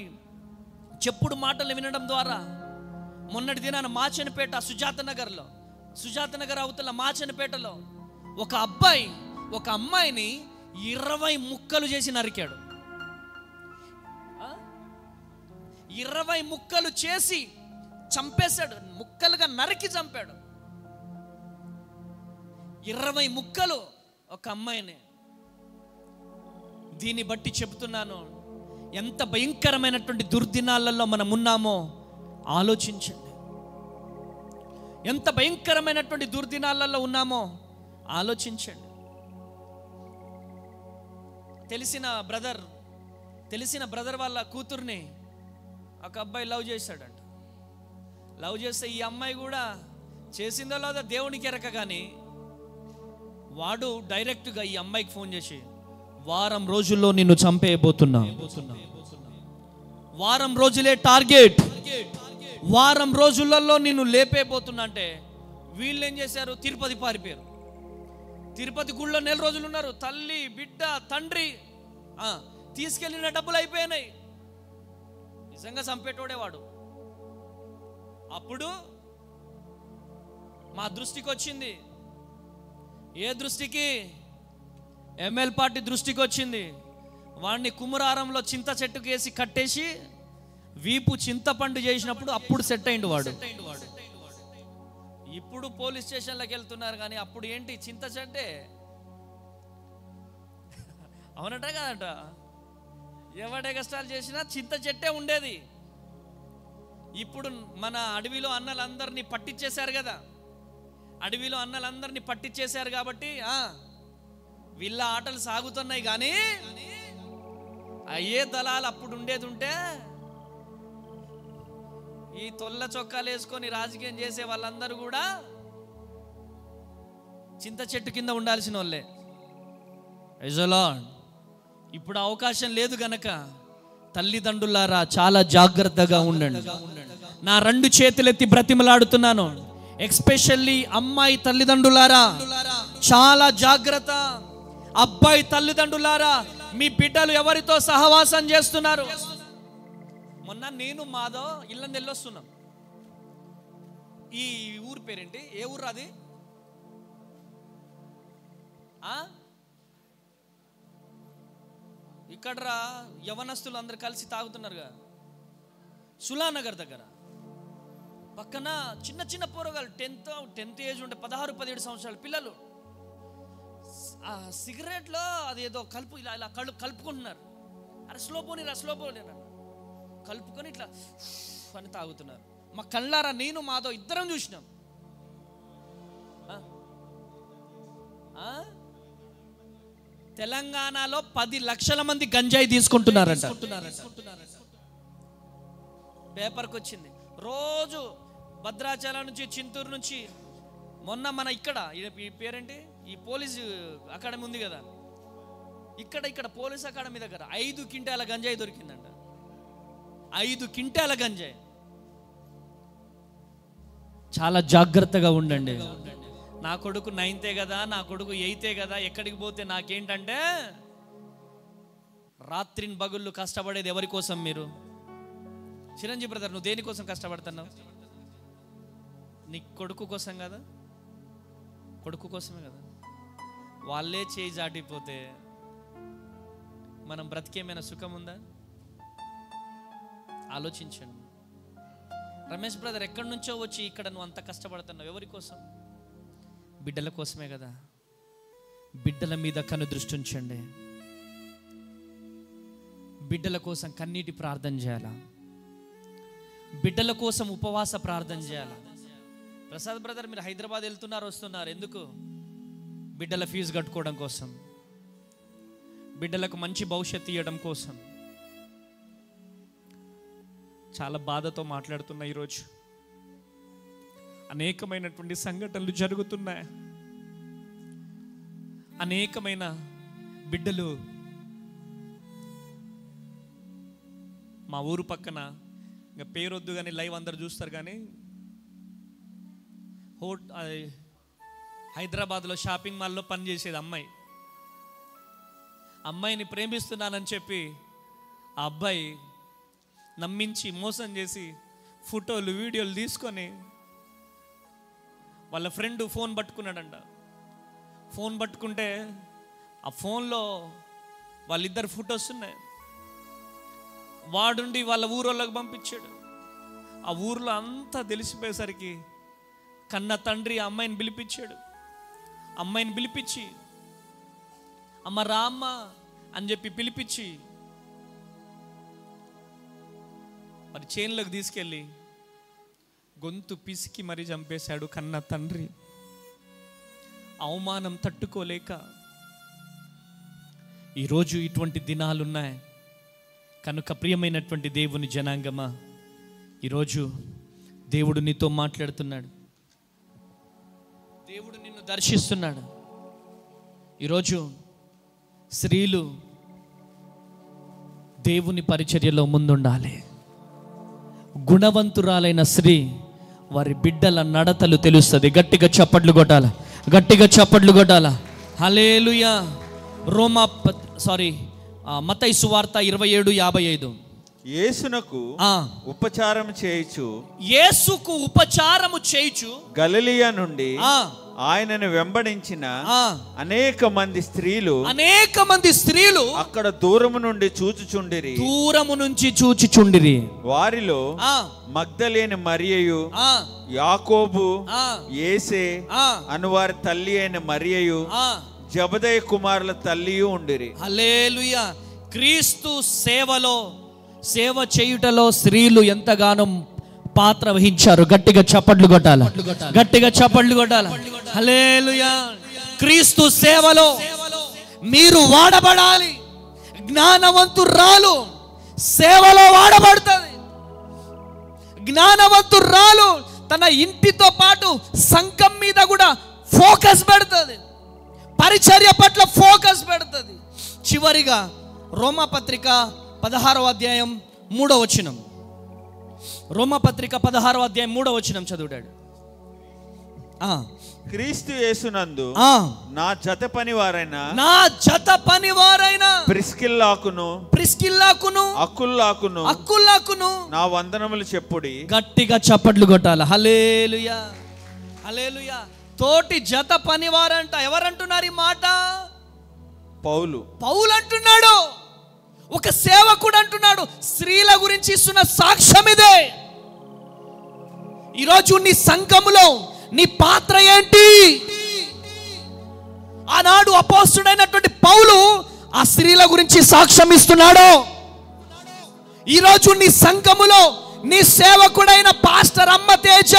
చెప్పుడు మాటలు వినడం ద్వారా. మొన్నటి దినాన మాచనపేట సుజాత నగర్ అవతల మాచనపేటలో ఒక అబ్బాయి ఒక అమ్మాయిని 20 ముక్కలు చేసి నరికాడు. 20 ముక్కలు చేసి చంపేశాడు, ముక్కలుగా నరికి చంపాడు. 20 ముక్కలు ఒక అమ్మాయిని. దీన్ని బట్టి చెబుతున్నాను, ఎంత భయంకరమైనటువంటి దుర్దినాలలో మనం ఉన్నామో ఆలోచించండి. ఎంత భయంకరమైనటువంటి దుర్దినాలలో ఉన్నామో ఆలోచించండి. తెలిసిన బ్రదర్ వాళ్ళ కూతుర్ని ఒక అబ్బాయి లవ్ చేశాడంట. లవ్ చేస్తే ఈ అమ్మాయి కూడా చేసిందో లేదో దేవునికి ఎరక, కానీ వాడు డైరెక్ట్గా ఈ అమ్మాయికి ఫోన్ చేసి, వారం రోజుల్లో నిన్ను చంపేయబోతున్నా, వారం రోజులే టార్గెట్, వారం రోజులలో నిన్ను లేపేయబోతున్నా అంటే వీళ్ళు ఏం చేశారు? తిరుపతి పారిపోయారు. తిరుపతి గుళ్ళో 4 రోజులు ఉన్నారు. తల్లి, బిడ్డ, తండ్రి తీసుకెళ్ళిన డబ్బులు అయిపోయినాయి. నిజంగా చంపేటోడే వాడు. అప్పుడు మా దృష్టికి వచ్చింది. ఏ దృష్టికి? ఎంఎల్ పార్టీ దృష్టికి వచ్చింది. వాడిని కుమ్మరారంలో చింత చెట్టుకు వేసి కట్టేసి వీపు చింతపండు చేసినప్పుడు అప్పుడు సెట్ అయిండు వాడు. ఇప్పుడు పోలీస్ స్టేషన్లకు వెళ్తున్నారు, కానీ అప్పుడు ఏంటి? చింత చెట్టే. అవునట కదట? ఎవడే కష్టాలు చేసినా చింత చెట్టే ఉండేది. ఇప్పుడు మన అడవిలో అన్నలందరినీ పట్టించేశారు కదా. అడవిలో అన్నలందరినీ పట్టించేశారు కాబట్టి వీళ్ళ ఆటలు సాగుతున్నాయి. కానీ అయ్యే దళాలు అప్పుడు ఉండేది ఉంటే ఈ తొల్ల చొక్కాలు వేసుకొని రాజకీయం చేసే వాళ్ళందరూ కూడా చింత చెట్టు కింద ఉండాల్సిన వాళ్ళే. ఇప్పుడు అవకాశం లేదు గనక తల్లిదండ్రులారా చాలా జాగ్రత్తగా ఉండండి. నా 2 చేతులెత్తి బ్రతిమలాడుతున్నాను. ఎస్పెషల్లీ అమ్మాయి తల్లిదండ్రులారా చాలా జాగ్రత్త. అబ్బాయి తల్లిదండ్రులారా మీ బిడ్డలు ఎవరితో సహవాసం చేస్తున్నారు? మొన్న నేను మాధవ్ ఇళ్ళని వెళ్ళొస్తున్నాం. ఈ ఊరు పేరేంటి? ఏ ఊరు అది? ఇక్కడరా యవనస్తులు అందరు కలిసి తాగుతున్నారుగా, సులానగర్ దగ్గర. పక్కన చిన్న చిన్న పోరగాళ్ళు 10th ఏజ్ ఉంటే 16-17 సంవత్సరాల పిల్లలు ఆ సిగరెట్లో అదేదో కలుపు ఇలా కలుపుకుంటున్నారు. అరే స్లో పోనీరా కలుపుకొని ఇట్లా అని తాగుతున్నారు. మా కళ్ళారా నేను మాధవ్ ఇద్దరం చూసినాం. తెలంగాణలో 10 లక్షల మంది గంజాయి తీసుకుంటున్నారంట. పేపర్కి వచ్చింది. రోజు భద్రాచలం నుంచి, చింతూరు నుంచి, మొన్న మన ఇక్కడ ఈ పేరేంటి, ఈ పోలీసు అకాడమీ ఉంది కదా, ఇక్కడ పోలీస్ అకాడమీ దగ్గర 5 క్వింటాల గంజాయి దొరికిందంట. 5 క్వింటాల గంజాయి. చాలా జాగ్రత్తగా ఉండండి. నా కొడుకు 9th కదా, నా కొడుకు 8th కదా, ఎక్కడికి పోతే నాకేంటంటే, రాత్రిని బగుళ్ళు కష్టపడేది ఎవరి కోసం? మీరు చిరంజీవి బ్రదర్, నువ్వు దేనికోసం కష్టపడుతున్నావు? నీ కొడుకు కోసం కదా, కొడుకు కోసమే కదా. వాళ్ళే చేయి జాటిపోతే మనం బ్రతికేమైనా సుఖం ఉందా? ఆలోచించండి. రమేష్ బ్రదర్, ఎక్కడి నుంచో వచ్చి ఇక్కడ నువ్వు అంత కష్టపడుతున్నావు, ఎవరి కోసం? బిడ్డల కోసమే కదా. బిడ్డల మీద కను దృష్టి ఉంచండి. బిడ్డల కోసం కన్నీటి ప్రార్థన చేయాలా? బిడ్డల కోసం ఉపవాస ప్రార్థన చేయాలా? ప్రసాద్ బ్రదర్, మీరు హైదరాబాద్ వెళ్తున్నారు, వస్తున్నారు ఎందుకు? బిడ్డల ఫీజు కట్టుకోవడం కోసం, బిడ్డలకు మంచి భవిష్యత్తు ఇవ్వడం కోసం. చాలా బాధతో మాట్లాడుతున్నా. ఈరోజు అనేకమైనటువంటి సంఘటనలు జరుగుతున్నాయి. అనేకమైన బిడ్డలు మా ఊరు పక్కన, ఇంకా పేరొద్దు కానీ లైవ్ అందరు చూస్తారు, కానీ హైదరాబాద్లో షాపింగ్ మాల్లో పనిచేసేది అమ్మాయి. అమ్మాయిని ప్రేమిస్తున్నానని చెప్పి ఆ అబ్బాయి నమ్మించి మోసం చేసి ఫోటోలు వీడియోలు తీసుకొని వాళ్ళ ఫ్రెండ్ ఫోన్ పట్టుకున్నాడంట. ఫోన్ పట్టుకుంటే ఆ ఫోన్లో వాళ్ళిద్దరు ఫొటోస్ ఉన్నాయి. వాడుండి వాళ్ళ ఊరోళ్ళకి పంపించాడు. ఆ ఊర్లో అంతా తెలిసిపోయేసరికి కన్న తండ్రి ఆ అమ్మాయిని పిలిపించాడు. అమ్మాయిని పిలిపించి అమ్మ రామ్మ అని చెప్పి పిలిపించి మరి చేన్లోకి తీసుకెళ్ళి గొంతు పిసికి మరీ చంపేశాడు కన్న తండ్రి. అవమానం తట్టుకోలేక ఈరోజు ఇటువంటి దినాలున్నాయి కనుక ప్రియమైనటువంటి దేవుని జనాంగమా, ఈరోజు దేవుడు నీతో మాట్లాడుతున్నాడు. దేవుడు నిన్ను దర్శిస్తున్నాడు. ఈరోజు స్త్రీలు దేవుని పరిచర్యలో ముందుండాలి. గుణవంతురాలైన స్త్రీ వారి బిడ్డల నడతలు తెలుస్తుంది. గట్టిగా చప్పట్లు కొట్టాల, గట్టిగా చప్పట్లు కొట్టాల. హల్లెలూయా. మత్తయి సువార్త 27:55. యేసునకు ఉపచారం చేయుచు గలిలయ నుండి ఆయనను వెంబడించిన అనేక మంది స్త్రీలు అక్కడ దూరము నుంచి చూచుచుండిరి. వారిలో మగ్దలేని మరియయు, యాకోబు, యేసే అనువారి తల్లి అయిన మరియయు, జబదయి కుమారుల తల్లియు ఉండిరి. హల్లెలూయా. క్రీస్తు సేవ చేయుటలో స్త్రీలు ఎంతగానో పాత్ర వహించారు. గట్టిగా చప్పట్లు కొట్టాల, గట్టిగా చప్పట్లు కొట్టాల. హల్లెలూయా. క్రీస్తు సేవలో మీరు వాడబడాలి. జ్ఞానవంతురాలు సేవలో వాడబడుతుంది. జ్ఞానవంతురాలు తన ఇంటితో పాటు సంఘం మీద కూడా ఫోకస్ పెడుతుంది. పరిచర్య పట్ల ఫోకస్ పెడుతుంది. చివరిగా రోమాపత్రిక 16వ అధ్యాయం 3వ వచనం. రోమాపత్రిక 16వ అధ్యాయం 3వ వచనం చదువుతాడు. క్రీస్తు యేసునందు నా జత పనివారైన ప్రిస్కిల్లాకును అక్కుల్లాకును నా వందనములు చెప్పుడి. గట్టిగా చప్పట్లు కొట్టాల. హల్లెలూయా, హల్లెలూయా. తోటి జత పనివారంట. ఎవరంటున్నారు ఈ మాట? పౌలు అంటున్నాడు. ఒక సేవకుడు అంటున్నాడు. స్త్రీల గురించి ఇస్తున్న సాక్ష్యం ఇదే. ఈరోజు నీ సంఘములో నీ పాత్ర ఏంటి? ఆనాడు అపోస్తలుడైనటువంటి పౌలు ఆ స్త్రీల గురించి సాక్ష్యం ఇస్తున్నాడు. ఈరోజు నీ సంఘములో నీ సేవకుడైన పాస్టర్ అమ్మ తేజ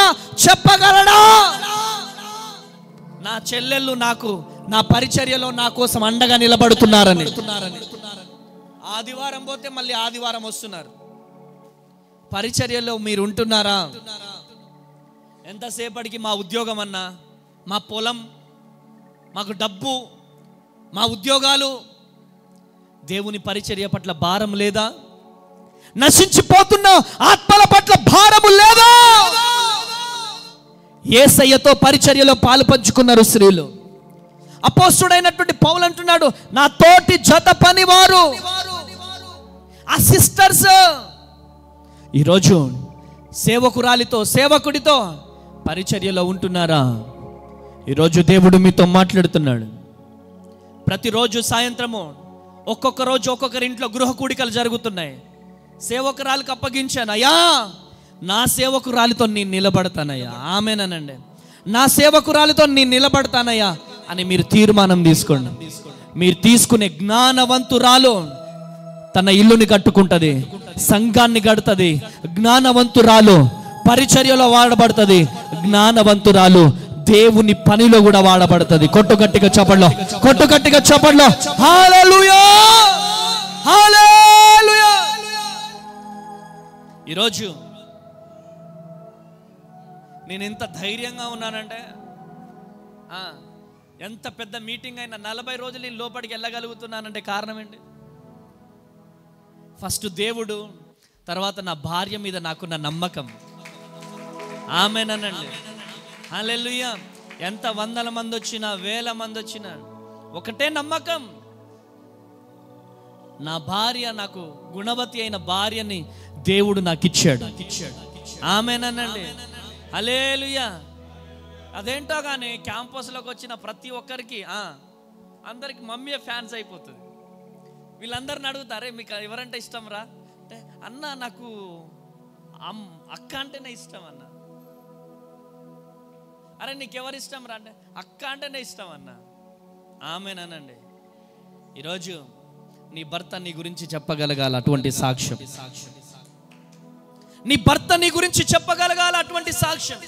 చెప్పగలడా? నా చెల్లెళ్ళు నాకు నా పరిచర్యలో నా కోసం అండగా నిలబడుతున్నారని. ఆదివారం పోతే మళ్ళీ ఆదివారం వస్తున్నారు. పరిచర్యలో మీరు ఉంటున్నారా? ఎంతసేపటికి మా ఉద్యోగం అన్నా, మా పొలం, మాకు డబ్బు, మా ఉద్యోగాలు, దేవుని పరిచర్య పట్ల భారం లేదా? నశించిపోతున్న ఆత్మల పట్ల భారము లేదా? యేసయ్యతో పరిచర్యలో పాలు పంచుకున్నారు స్త్రీలు. అపోస్తలుడైనటువంటి పౌలు అంటున్నాడు, నా తోటి జత పనివారు, ఆ సిస్టర్స్. ఈరోజు సేవకురాలితో సేవకుడితో పరిచర్యలో ఉంటున్నారా? ఈరోజు దేవుడు మీతో మాట్లాడుతున్నాడు. ప్రతిరోజు సాయంత్రము ఒక్కొక్క రోజు ఒక్కొక్కరి ఇంట్లో గృహ కూడికలు జరుగుతున్నాయి. సేవకురాలికి అప్పగించాను, అయ్యా నా సేవకురాలితో నేను నిలబడతానయ్యా, ఆమేనండి, నా సేవకురాలితో నేను నిలబడతానయ్యా అని మీరు తీర్మానం తీసుకోండి. మీరు తీసుకునే జ్ఞానవంతురాలు తన ఇల్లుని కట్టుకుంటది, సంఘాన్ని కడుతుంది. జ్ఞానవంతురాలు పరిచర్యలో వాడబడుతుంది. జ్ఞానవంతురాలు దేవుని పనిలో కూడా వాడబడుతుంది. కొట్టుగట్టిగా చప్పట్లో, కొట్టుగట్టిగా చప్పట్లో. హల్లెలూయా, హల్లెలూయా. ఈరోజు నేను ఎంత ధైర్యంగా ఉన్నానంటే, ఎంత పెద్ద మీటింగ్ అయినా 40 రోజులు లోపలికి వెళ్ళగలుగుతున్నానంటే కారణం ఏంటి? ఫస్ట్ దేవుడు, తర్వాత నా భార్య మీద నాకున్న నమ్మకం. ఆమేనండి, హల్లెలూయా. ఎంత వందల మంది వచ్చినా, వేల మంది వచ్చినా ఒకటే నమ్మకం, నా భార్య, నాకు గుణవతి అయిన భార్యని దేవుడు నాకు ఇచ్చాడు. ఆమేనండి. హల్లెలూయా. అదేంటో కానీ క్యాంపస్లోకి వచ్చిన ప్రతి ఒక్కరికి అందరికి మమ్మీ ఫ్యాన్స్ అయిపోతుంది. వీళ్ళందరిని అడుగుతారే మీకు ఎవరంటే ఇష్టం రా అంటే, అన్న నాకు అక్క అంటేనే ఇష్టం అన్న. అరే నీకెవరు ఇష్టం రా అంటే, అక్క అంటేనే ఇష్టం అన్న. ఆమేనండి. ఈరోజు నీ భర్త నీ గురించి చెప్పగలగాలి అటువంటి సాక్ష్యం. నీ భర్త నీ గురించి చెప్పగలగాలి అటువంటి సాక్ష్యం.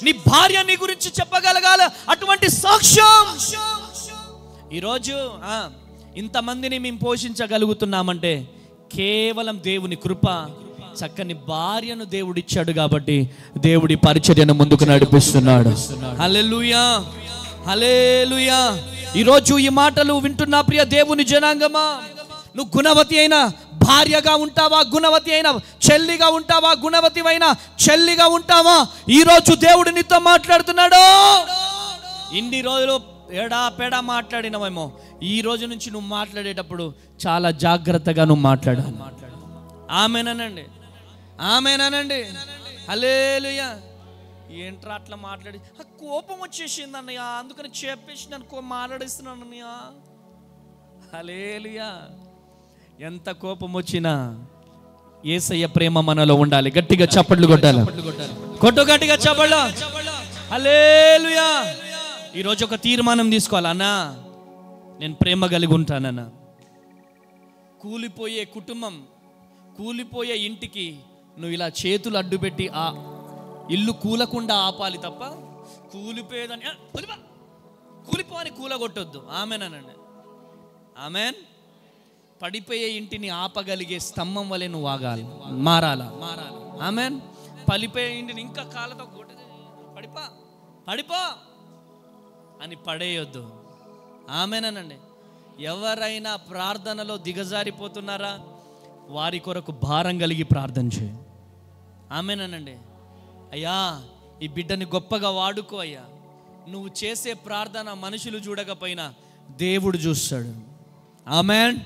నీ భార్య నీ గురించి చెప్పగలగాలి అటువంటి సాక్ష్యం. ఈరోజు ఇంతమందిని మేము పోషించగలుగుతున్నామంటే కేవలం దేవుని కృప. చక్కని భార్యను దేవుడిచ్చాడు కాబట్టి దేవుడి పరిచర్యను ముందుకు నడిపిస్తున్నాడు. హల్లెలూయా, హల్లెలూయా. ఈరోజు ఈ మాటలు వింటున్న ప్రియ దేవుని జనాంగమా, నువ్వు గుణవతి అయిన భార్యగా ఉంటావా? గుణవతి అయిన చెల్లిగా ఉంటావా? గుణవతి అయిన చెల్లిగా ఉంటావా? ఈరోజు దేవుడు నీతో మాట్లాడుతున్నాడు. ఇన్ని రోజులు ఎడా పెడా మాట్లాడినవేమో, ఈ రోజు నుంచి నువ్వు మాట్లాడేటప్పుడు చాలా జాగ్రత్తగా నువ్వు మాట్లాడాలి. ఆమేనండి, ఆమేనండి. హల్లెలూయా. ఏంట్రా అట్లా మాట్లాడి, కోపం వచ్చేసింది అన్నయ్య, అందుకని చెప్పేసి నన్ను మాట్లాడిస్తున్నాను అన్నయ్య. హల్లెలూయా. ఎంత కోపం వచ్చినా యేసయ్య ప్రేమ మనలో ఉండాలి. గట్టిగా చప్పట్లు కొట్టాలి, కొట్టు గట్టిగా చప్పట్లు. హల్లెలూయా. ఈరోజు ఒక తీర్మానం తీసుకోవాలి. అన్నా నేను ప్రేమ కలిగి ఉంటానన్నా. కూలిపోయే కుటుంబం, కూలిపోయే ఇంటికి నువ్వు ఇలా చేతులు అడ్డుపెట్టి ఆ ఇల్లు కూలకుండా ఆపాలి తప్ప కూలిపోయేదని కూలిపోని కూలగొట్టొద్దు. ఆమెనండి, ఆమెన్. పడిపోయే ఇంటిని ఆపగలిగే స్తంభం వలె నువ్వు ఆగాలి, మారాలా. ఆమెన్. పడిపోయే ఇంటిని ఇంకా కాళ్ళతో పడిపో పడిపో అని పడేయొద్దు. ఆమెనండి. ఎవరైనా ప్రార్థనలో దిగజారిపోతున్నారా, వారి కొరకు భారం కలిగి ప్రార్థన చేయి. ఆమెనండి. అయ్యా ఈ బిడ్డని గొప్పగా వాడుకో అయ్యా. నువ్వు చేసే ప్రార్థన మనుషులు చూడకపోయినా దేవుడు చూస్తాడు. ఆమెన్.